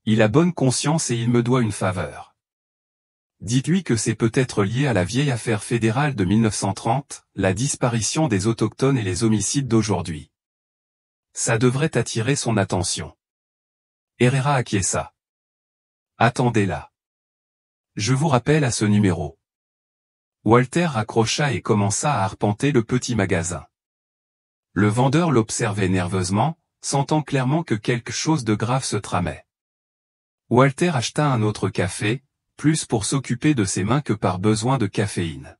Il a bonne conscience et il me doit une faveur. Dites-lui que c'est peut-être lié à la vieille affaire fédérale de 1930, la disparition des autochtones et les homicides d'aujourd'hui. Ça devrait attirer son attention. Herrera acquiesça. Attendez là. Je vous rappelle à ce numéro. Walter raccrocha et commença à arpenter le petit magasin. Le vendeur l'observait nerveusement, sentant clairement que quelque chose de grave se tramait. Walter acheta un autre café, plus pour s'occuper de ses mains que par besoin de caféine.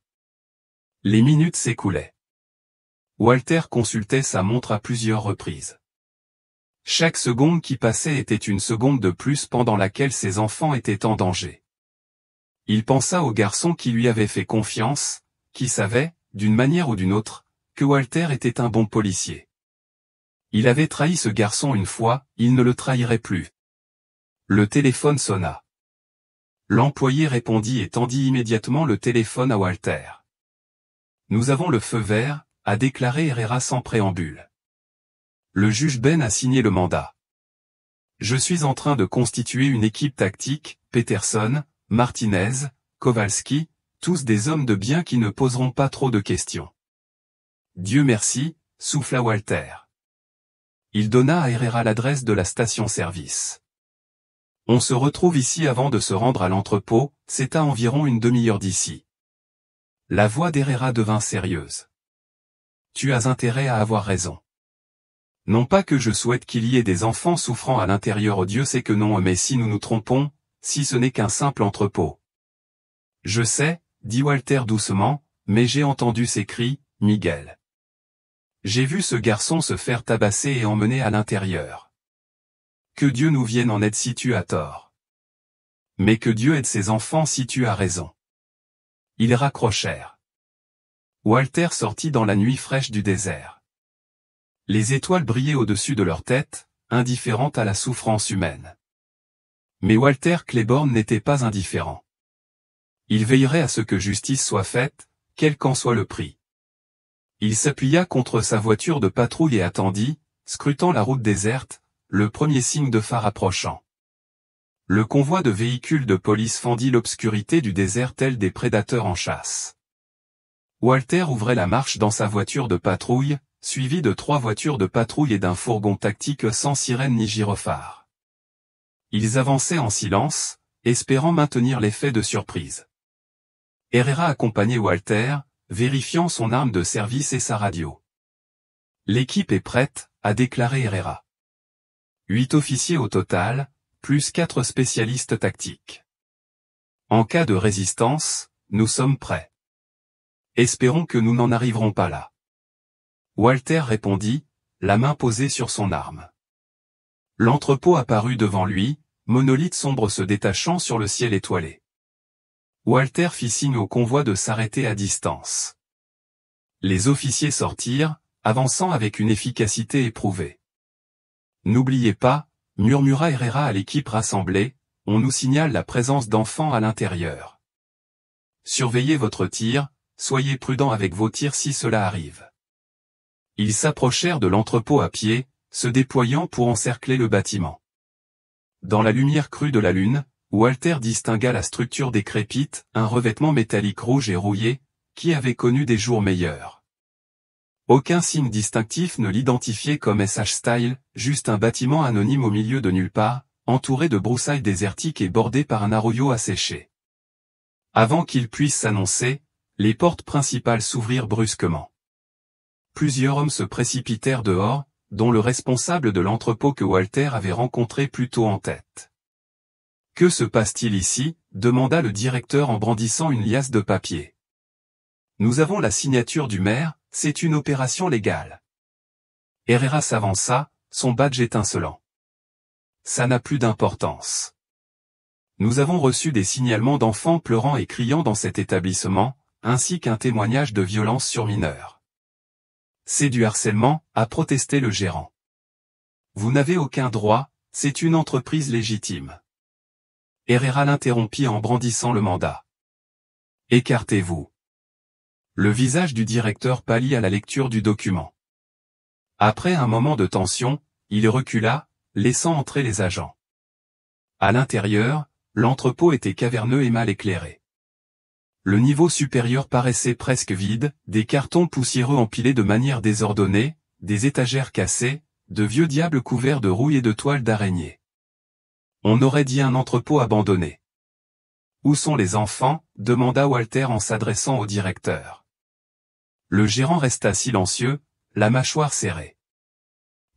Les minutes s'écoulaient. Walter consultait sa montre à plusieurs reprises. Chaque seconde qui passait était une seconde de plus pendant laquelle ses enfants étaient en danger. Il pensa au garçon qui lui avait fait confiance, qui savait, d'une manière ou d'une autre, que Walter était un bon policier. Il avait trahi ce garçon une fois, il ne le trahirait plus. Le téléphone sonna. L'employé répondit et tendit immédiatement le téléphone à Walter. Nous avons le feu vert, a déclaré Herrera sans préambule. Le juge Ben a signé le mandat. Je suis en train de constituer une équipe tactique, Peterson, Martinez, Kowalski, tous des hommes de bien qui ne poseront pas trop de questions. Dieu merci, souffla Walter. Il donna à Herrera l'adresse de la station-service. On se retrouve ici avant de se rendre à l'entrepôt, c'est à environ une demi-heure d'ici. La voix d'Herrera devint sérieuse. Tu as intérêt à avoir raison. Non pas que je souhaite qu'il y ait des enfants souffrant à l'intérieur, Dieu sait que non, mais si nous nous trompons, si ce n'est qu'un simple entrepôt. Je sais, dit Walter doucement, mais j'ai entendu ces cris, Miguel. J'ai vu ce garçon se faire tabasser et emmener à l'intérieur. Que Dieu nous vienne en aide si tu as tort. Mais que Dieu aide ses enfants si tu as raison. Ils raccrochèrent. Walter sortit dans la nuit fraîche du désert. Les étoiles brillaient au-dessus de leur tête, indifférentes à la souffrance humaine. Mais Walter Claiborne n'était pas indifférent. Il veillerait à ce que justice soit faite, quel qu'en soit le prix. Il s'appuya contre sa voiture de patrouille et attendit, scrutant la route déserte, le premier signe de phare approchant. Le convoi de véhicules de police fendit l'obscurité du désert tel des prédateurs en chasse. Walter ouvrait la marche dans sa voiture de patrouille, suivi de 3 voitures de patrouille et d'un fourgon tactique sans sirène ni gyrophare. Ils avançaient en silence, espérant maintenir l'effet de surprise. Herrera accompagnait Walter, vérifiant son arme de service et sa radio. L'équipe est prête, a déclaré Herrera. 8 officiers au total, plus 4 spécialistes tactiques. En cas de résistance, nous sommes prêts. Espérons que nous n'en arriverons pas là. Walter répondit, la main posée sur son arme. L'entrepôt apparut devant lui, monolithe sombre se détachant sur le ciel étoilé. Walter fit signe au convoi de s'arrêter à distance. Les officiers sortirent, avançant avec une efficacité éprouvée. N'oubliez pas, murmura Herrera à l'équipe rassemblée, on nous signale la présence d'enfants à l'intérieur. Surveillez votre tir, soyez prudents avec vos tirs si cela arrive. Ils s'approchèrent de l'entrepôt à pied, se déployant pour encercler le bâtiment. Dans la lumière crue de la lune, Walter distingua la structure décrépite, un revêtement métallique rouge et rouillé, qui avait connu des jours meilleurs. Aucun signe distinctif ne l'identifiait comme SH Style, juste un bâtiment anonyme au milieu de nulle part, entouré de broussailles désertiques et bordé par un arroyo asséché. Avant qu'il puisse s'annoncer, les portes principales s'ouvrirent brusquement. Plusieurs hommes se précipitèrent dehors, dont le responsable de l'entrepôt que Walter avait rencontré plus tôt en tête. « Que se passe-t-il ici » demanda le directeur en brandissant une liasse de papier. « Nous avons la signature du maire, c'est une opération légale. » Herrera s'avança, son badge étincelant. « Ça n'a plus d'importance. Nous avons reçu des signalements d'enfants pleurant et criant dans cet établissement, ainsi qu'un témoignage de violence sur mineurs. C'est du harcèlement, a protesté le gérant. Vous n'avez aucun droit, c'est une entreprise légitime. Herrera l'interrompit en brandissant le mandat. Écartez-vous. Le visage du directeur pâlit à la lecture du document. Après un moment de tension, il recula, laissant entrer les agents. À l'intérieur, l'entrepôt était caverneux et mal éclairé. Le niveau supérieur paraissait presque vide, des cartons poussiéreux empilés de manière désordonnée, des étagères cassées, de vieux diables couverts de rouille et de toiles d'araignée. On aurait dit un entrepôt abandonné. « Où sont les enfants » demanda Walter en s'adressant au directeur. Le gérant resta silencieux, la mâchoire serrée.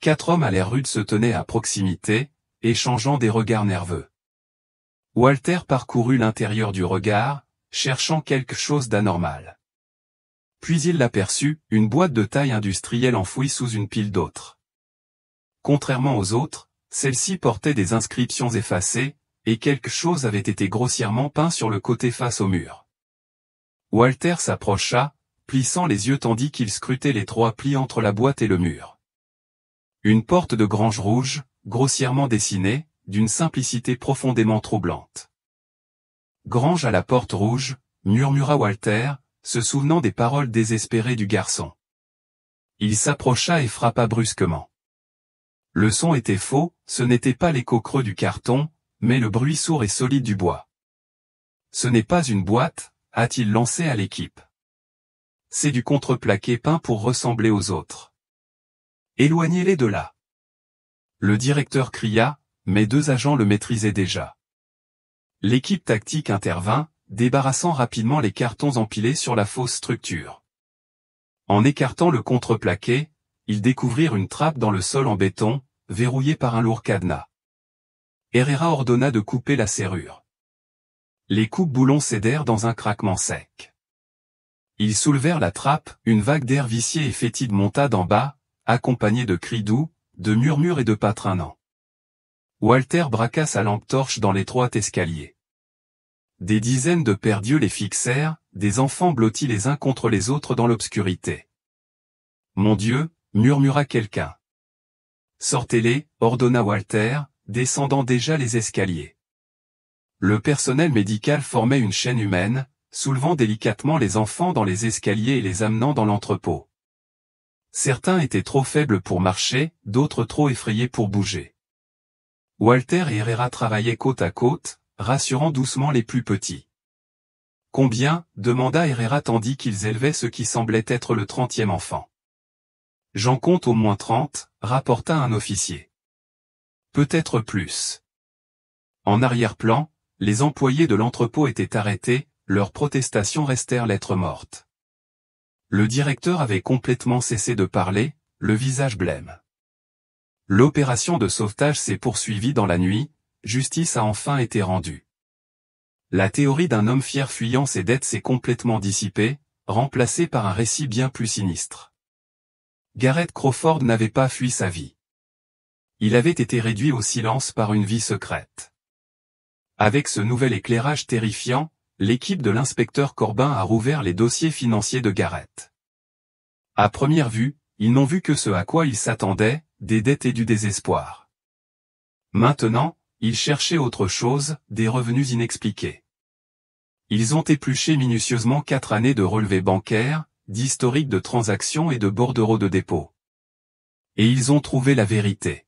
4 hommes à l'air rude se tenaient à proximité, échangeant des regards nerveux. Walter parcourut l'intérieur du regard, cherchant quelque chose d'anormal. Puis il l'aperçut, une boîte de taille industrielle enfouie sous une pile d'autres. Contrairement aux autres, celle-ci portait des inscriptions effacées, et quelque chose avait été grossièrement peint sur le côté face au mur. Walter s'approcha, plissant les yeux tandis qu'il scrutait les 3 plis entre la boîte et le mur. Une porte de grange rouge, grossièrement dessinée, d'une simplicité profondément troublante. Grange à la porte rouge, murmura Walter, se souvenant des paroles désespérées du garçon. Il s'approcha et frappa brusquement. Le son était faux, ce n'était pas l'écho creux du carton, mais le bruit sourd et solide du bois. Ce n'est pas une boîte, a-t-il lancé à l'équipe. C'est du contreplaqué peint pour ressembler aux autres. Éloignez-les de là. Le directeur cria, mais 2 agents le maîtrisaient déjà. L'équipe tactique intervint, débarrassant rapidement les cartons empilés sur la fausse structure. En écartant le contreplaqué, ils découvrirent une trappe dans le sol en béton, verrouillée par un lourd cadenas. Herrera ordonna de couper la serrure. Les coupe-boulons cédèrent dans un craquement sec. Ils soulevèrent la trappe, une vague d'air vicié et fétide monta d'en bas, accompagnée de cris doux, de murmures et de pas traînants. Walter braqua sa lampe torche dans l'étroit escalier. Des dizaines de paires d'yeux les fixèrent, des enfants blottis les uns contre les autres dans l'obscurité. « Mon Dieu !» murmura quelqu'un. « Sortez-les !» ordonna Walter, descendant déjà les escaliers. Le personnel médical formait une chaîne humaine, soulevant délicatement les enfants dans les escaliers et les amenant dans l'entrepôt. Certains étaient trop faibles pour marcher, d'autres trop effrayés pour bouger. Walter et Herrera travaillaient côte à côte, rassurant doucement les plus petits. « Combien ?» demanda Herrera tandis qu'ils élevaient ce qui semblait être le 30e enfant. « J'en compte au moins 30, rapporta un officier. « Peut-être plus. » En arrière-plan, les employés de l'entrepôt étaient arrêtés, leurs protestations restèrent lettre morte. Le directeur avait complètement cessé de parler, le visage blême. L'opération de sauvetage s'est poursuivie dans la nuit, justice a enfin été rendue. La théorie d'un homme fier fuyant ses dettes s'est complètement dissipée, remplacée par un récit bien plus sinistre. Garrett Crawford n'avait pas fui sa vie. Il avait été réduit au silence par une vie secrète. Avec ce nouvel éclairage terrifiant, l'équipe de l'inspecteur Corbin a rouvert les dossiers financiers de Garrett. À première vue, ils n'ont vu que ce à quoi ils s'attendaient, des dettes et du désespoir. Maintenant, ils cherchaient autre chose, des revenus inexpliqués. Ils ont épluché minutieusement 4 années de relevés bancaires, d'historiques de transactions et de bordereaux de dépôt. Et ils ont trouvé la vérité.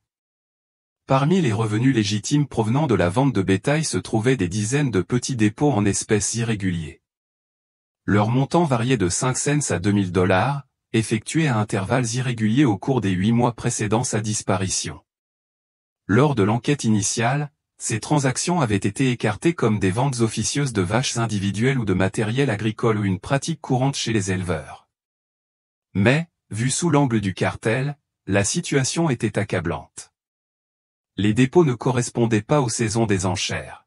Parmi les revenus légitimes provenant de la vente de bétail se trouvaient des dizaines de petits dépôts en espèces irréguliers. Leur montant variait de 5 cents à $2000, effectués à intervalles irréguliers au cours des 8 mois précédant sa disparition. Lors de l'enquête initiale, ces transactions avaient été écartées comme des ventes officieuses de vaches individuelles ou de matériel agricole ou une pratique courante chez les éleveurs. Mais, vue sous l'angle du cartel, la situation était accablante. Les dépôts ne correspondaient pas aux saisons des enchères.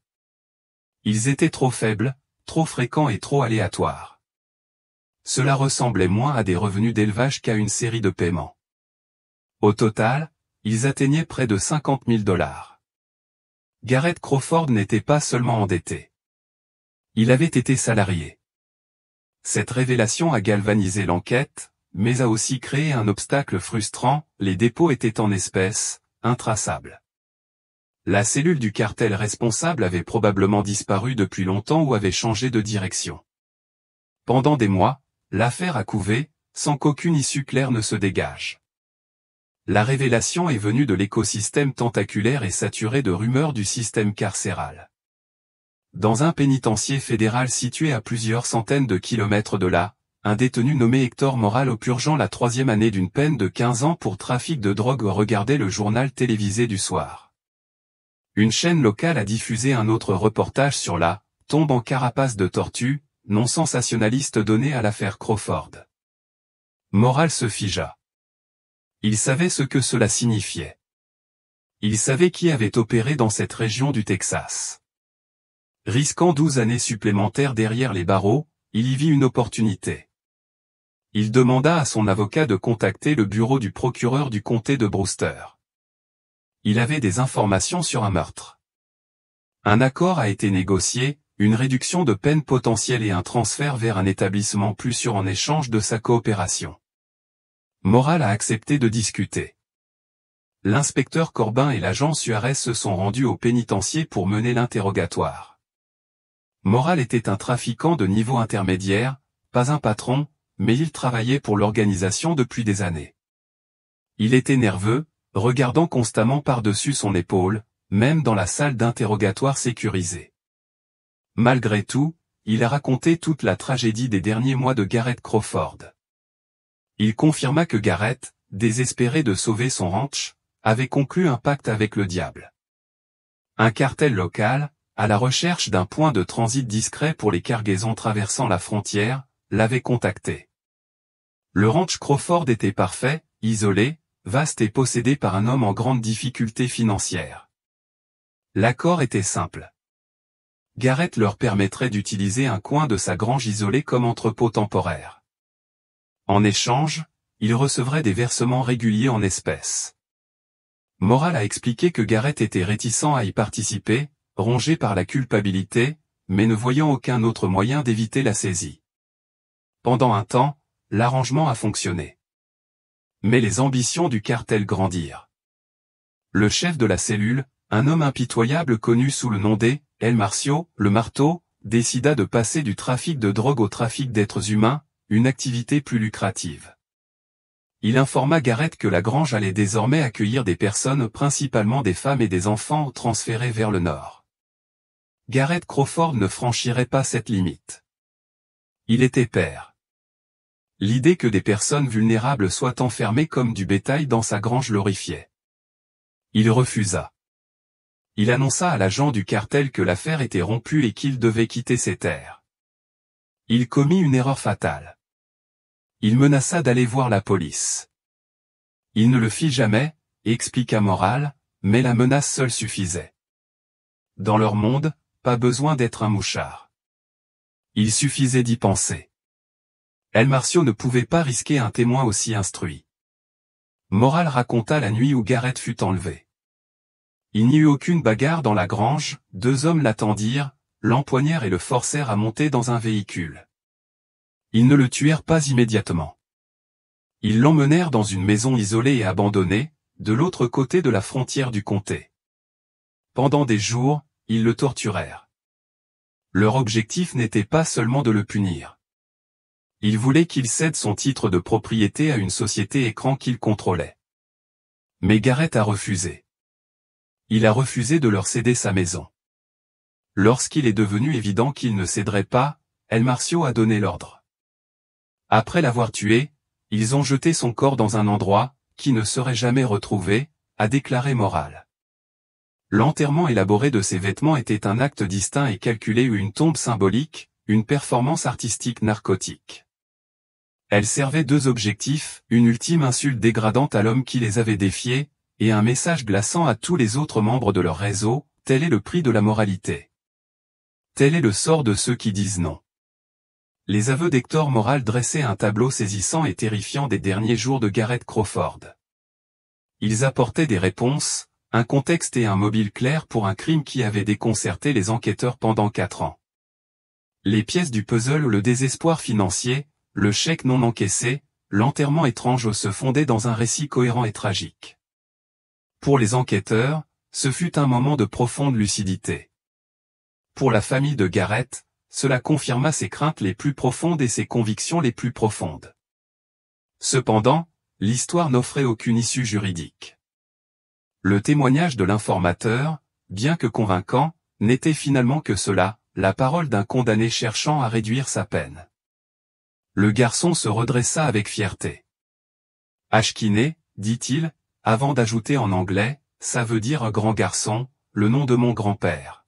Ils étaient trop faibles, trop fréquents et trop aléatoires. Cela ressemblait moins à des revenus d'élevage qu'à une série de paiements. Au total, ils atteignaient près de $50 000. Garrett Crawford n'était pas seulement endetté. Il avait été salarié. Cette révélation a galvanisé l'enquête, mais a aussi créé un obstacle frustrant, les dépôts étaient en espèces, intraçables. La cellule du cartel responsable avait probablement disparu depuis longtemps ou avait changé de direction. Pendant des mois, l'affaire a couvé, sans qu'aucune issue claire ne se dégage. La révélation est venue de l'écosystème tentaculaire et saturé de rumeurs du système carcéral. Dans un pénitencier fédéral situé à plusieurs centaines de kilomètres de là, un détenu nommé Hector Moral au purgeant la 3e année d'une peine de 15 ans pour trafic de drogue regardait le journal télévisé du soir. Une chaîne locale a diffusé un autre reportage sur la « tombe en carapace de tortue », nom sensationnaliste donné à l'affaire Crawford. Moral se figea. Il savait ce que cela signifiait. Il savait qui avait opéré dans cette région du Texas. Risquant 12 années supplémentaires derrière les barreaux, il y vit une opportunité. Il demanda à son avocat de contacter le bureau du procureur du comté de Brewster. Il avait des informations sur un meurtre. Un accord a été négocié, une réduction de peine potentielle et un transfert vers un établissement plus sûr en échange de sa coopération. Moral a accepté de discuter. L'inspecteur Corbin et l'agent Suarez se sont rendus au pénitencier pour mener l'interrogatoire. Moral était un trafiquant de niveau intermédiaire, pas un patron, mais il travaillait pour l'organisation depuis des années. Il était nerveux, regardant constamment par-dessus son épaule, même dans la salle d'interrogatoire sécurisée. Malgré tout, il a raconté toute la tragédie des derniers mois de Garrett Crawford. Il confirma que Garrett, désespéré de sauver son ranch, avait conclu un pacte avec le diable. Un cartel local, à la recherche d'un point de transit discret pour les cargaisons traversant la frontière, l'avait contacté. Le ranch Crawford était parfait, isolé, vaste et possédé par un homme en grande difficulté financière. L'accord était simple. Garrett leur permettrait d'utiliser un coin de sa grange isolée comme entrepôt temporaire. En échange, ils recevraient des versements réguliers en espèces. Morale a expliqué que Garrett était réticent à y participer, rongé par la culpabilité, mais ne voyant aucun autre moyen d'éviter la saisie. Pendant un temps, l'arrangement a fonctionné. Mais les ambitions du cartel grandirent. Le chef de la cellule, un homme impitoyable connu sous le nom d', El Marcio, le marteau, décida de passer du trafic de drogue au trafic d'êtres humains, une activité plus lucrative. Il informa Garrett que la grange allait désormais accueillir des personnes, principalement des femmes et des enfants, transférés vers le nord. Garrett Crawford ne franchirait pas cette limite. Il était père. L'idée que des personnes vulnérables soient enfermées comme du bétail dans sa grange l'horrifiait. Il refusa. Il annonça à l'agent du cartel que l'affaire était rompue et qu'il devait quitter ses terres. Il commit une erreur fatale. Il menaça d'aller voir la police. Il ne le fit jamais, expliqua Morale, mais la menace seule suffisait. Dans leur monde, pas besoin d'être un mouchard. Il suffisait d'y penser. El Marcio ne pouvait pas risquer un témoin aussi instruit. Morale raconta la nuit où Garrett fut enlevé. Il n'y eut aucune bagarre dans la grange, 2 hommes l'attendirent, l'empoignèrent et le forcèrent à monter dans un véhicule. Ils ne le tuèrent pas immédiatement. Ils l'emmenèrent dans une maison isolée et abandonnée, de l'autre côté de la frontière du comté. Pendant des jours, ils le torturèrent. Leur objectif n'était pas seulement de le punir. Ils voulaient qu'il cède son titre de propriété à une société écran qu'il contrôlait. Mais Garrett a refusé. Il a refusé de leur céder sa maison. Lorsqu'il est devenu évident qu'il ne céderait pas, El Marcio a donné l'ordre. Après l'avoir tué, ils ont jeté son corps dans un endroit, qui ne serait jamais retrouvé, a déclaré Morale. L'enterrement élaboré de ses vêtements était un acte distinct et calculé, une tombe symbolique, une performance artistique narcotique. Elle servait 2 objectifs, une ultime insulte dégradante à l'homme qui les avait défiés, et un message glaçant à tous les autres membres de leur réseau, tel est le prix de la moralité. Tel est le sort de ceux qui disent non. Les aveux d'Hector Morale dressaient un tableau saisissant et terrifiant des derniers jours de Garrett Crawford. Ils apportaient des réponses, un contexte et un mobile clair pour un crime qui avait déconcerté les enquêteurs pendant 4 ans. Les pièces du puzzle, le désespoir financier, le chèque non encaissé, l'enterrement étrange se fondaient dans un récit cohérent et tragique. Pour les enquêteurs, ce fut un moment de profonde lucidité. Pour la famille de Garrett, cela confirma ses craintes les plus profondes et ses convictions les plus profondes. Cependant, l'histoire n'offrait aucune issue juridique. Le témoignage de l'informateur, bien que convaincant, n'était finalement que cela, la parole d'un condamné cherchant à réduire sa peine. Le garçon se redressa avec fierté. « Ashkiné, dit-il, avant d'ajouter en anglais, ça veut dire un grand garçon, le nom de mon grand-père. »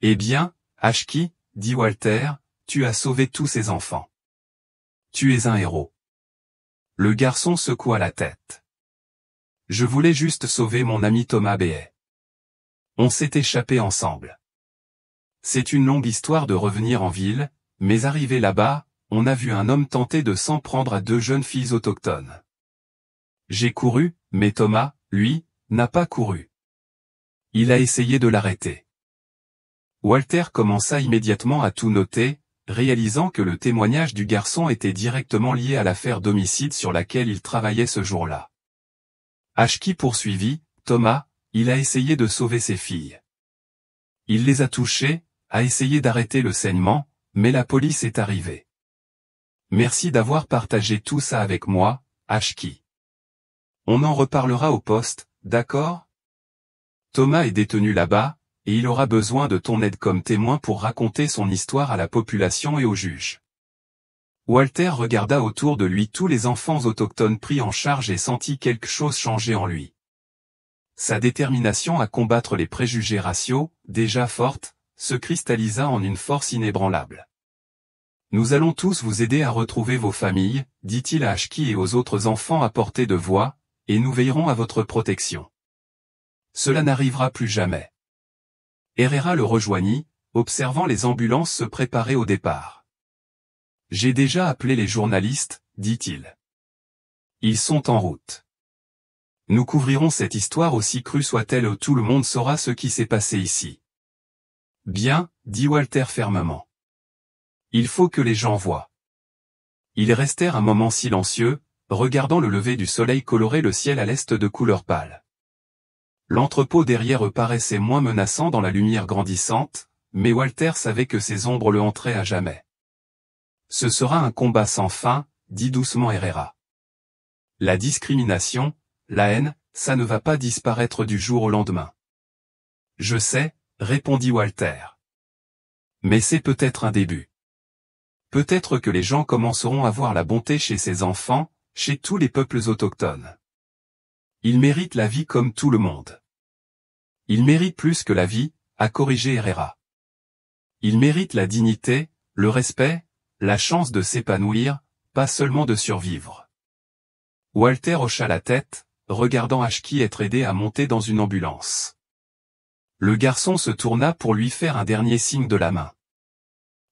« Eh bien, Ashki, dit Walter, tu as sauvé tous ces enfants. Tu es un héros. » Le garçon secoua la tête. « Je voulais juste sauver mon ami Thomas Béhet. On s'est échappé ensemble. C'est une longue histoire de revenir en ville, mais arrivé là-bas, on a vu un homme tenter de s'en prendre à 2 jeunes filles autochtones. J'ai couru, mais Thomas, lui, n'a pas couru. Il a essayé de l'arrêter. » Walter commença immédiatement à tout noter, réalisant que le témoignage du garçon était directement lié à l'affaire d'homicide sur laquelle il travaillait ce jour-là. Ashki poursuivit, « Thomas, il a essayé de sauver ses filles. Il les a touchées, a essayé d'arrêter le saignement, mais la police est arrivée. Merci d'avoir partagé tout ça avec moi, Ashki. On en reparlera au poste, d'accord? Thomas est détenu là-bas, et il aura besoin de ton aide comme témoin pour raconter son histoire à la population et au juge. » Walter regarda autour de lui tous les enfants autochtones pris en charge et sentit quelque chose changer en lui. Sa détermination à combattre les préjugés raciaux, déjà forte, se cristallisa en une force inébranlable. Nous allons tous vous aider à retrouver vos familles, dit-il à Ashki et aux autres enfants à portée de voix, et nous veillerons à votre protection. Cela n'arrivera plus jamais. Herrera le rejoignit, observant les ambulances se préparer au départ. J'ai déjà appelé les journalistes, dit-il. Ils sont en route. Nous couvrirons cette histoire aussi crue soit-elle où tout le monde saura ce qui s'est passé ici. Bien, dit Walter fermement. Il faut que les gens voient. Ils restèrent un moment silencieux, regardant le lever du soleil colorer le ciel à l'est de couleur pâle. L'entrepôt derrière eux paraissait moins menaçant dans la lumière grandissante, mais Walter savait que ces ombres le hanteraient à jamais. Ce sera un combat sans fin, dit doucement Herrera. La discrimination, la haine, ça ne va pas disparaître du jour au lendemain. Je sais, répondit Walter. Mais c'est peut-être un début. Peut-être que les gens commenceront à voir la bonté chez ces enfants, chez tous les peuples autochtones. Ils méritent la vie comme tout le monde. Ils méritent plus que la vie, a corrigé Herrera. Ils méritent la dignité, le respect, la chance de s'épanouir, pas seulement de survivre. Walter hocha la tête, regardant Ashki être aidé à monter dans une ambulance. Le garçon se tourna pour lui faire un dernier signe de la main.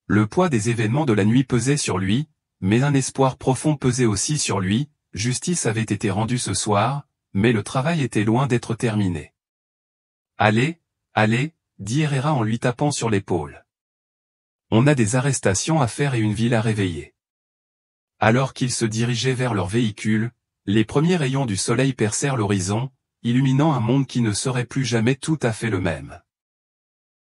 Le poids des événements de la nuit pesait sur lui, mais un espoir profond pesait aussi sur lui, justice avait été rendue ce soir, mais le travail était loin d'être terminé. Allez, allez, dit Herrera en lui tapant sur l'épaule. On a des arrestations à faire et une ville à réveiller. Alors qu'ils se dirigeaient vers leur véhicule, les premiers rayons du soleil percèrent l'horizon, illuminant un monde qui ne serait plus jamais tout à fait le même.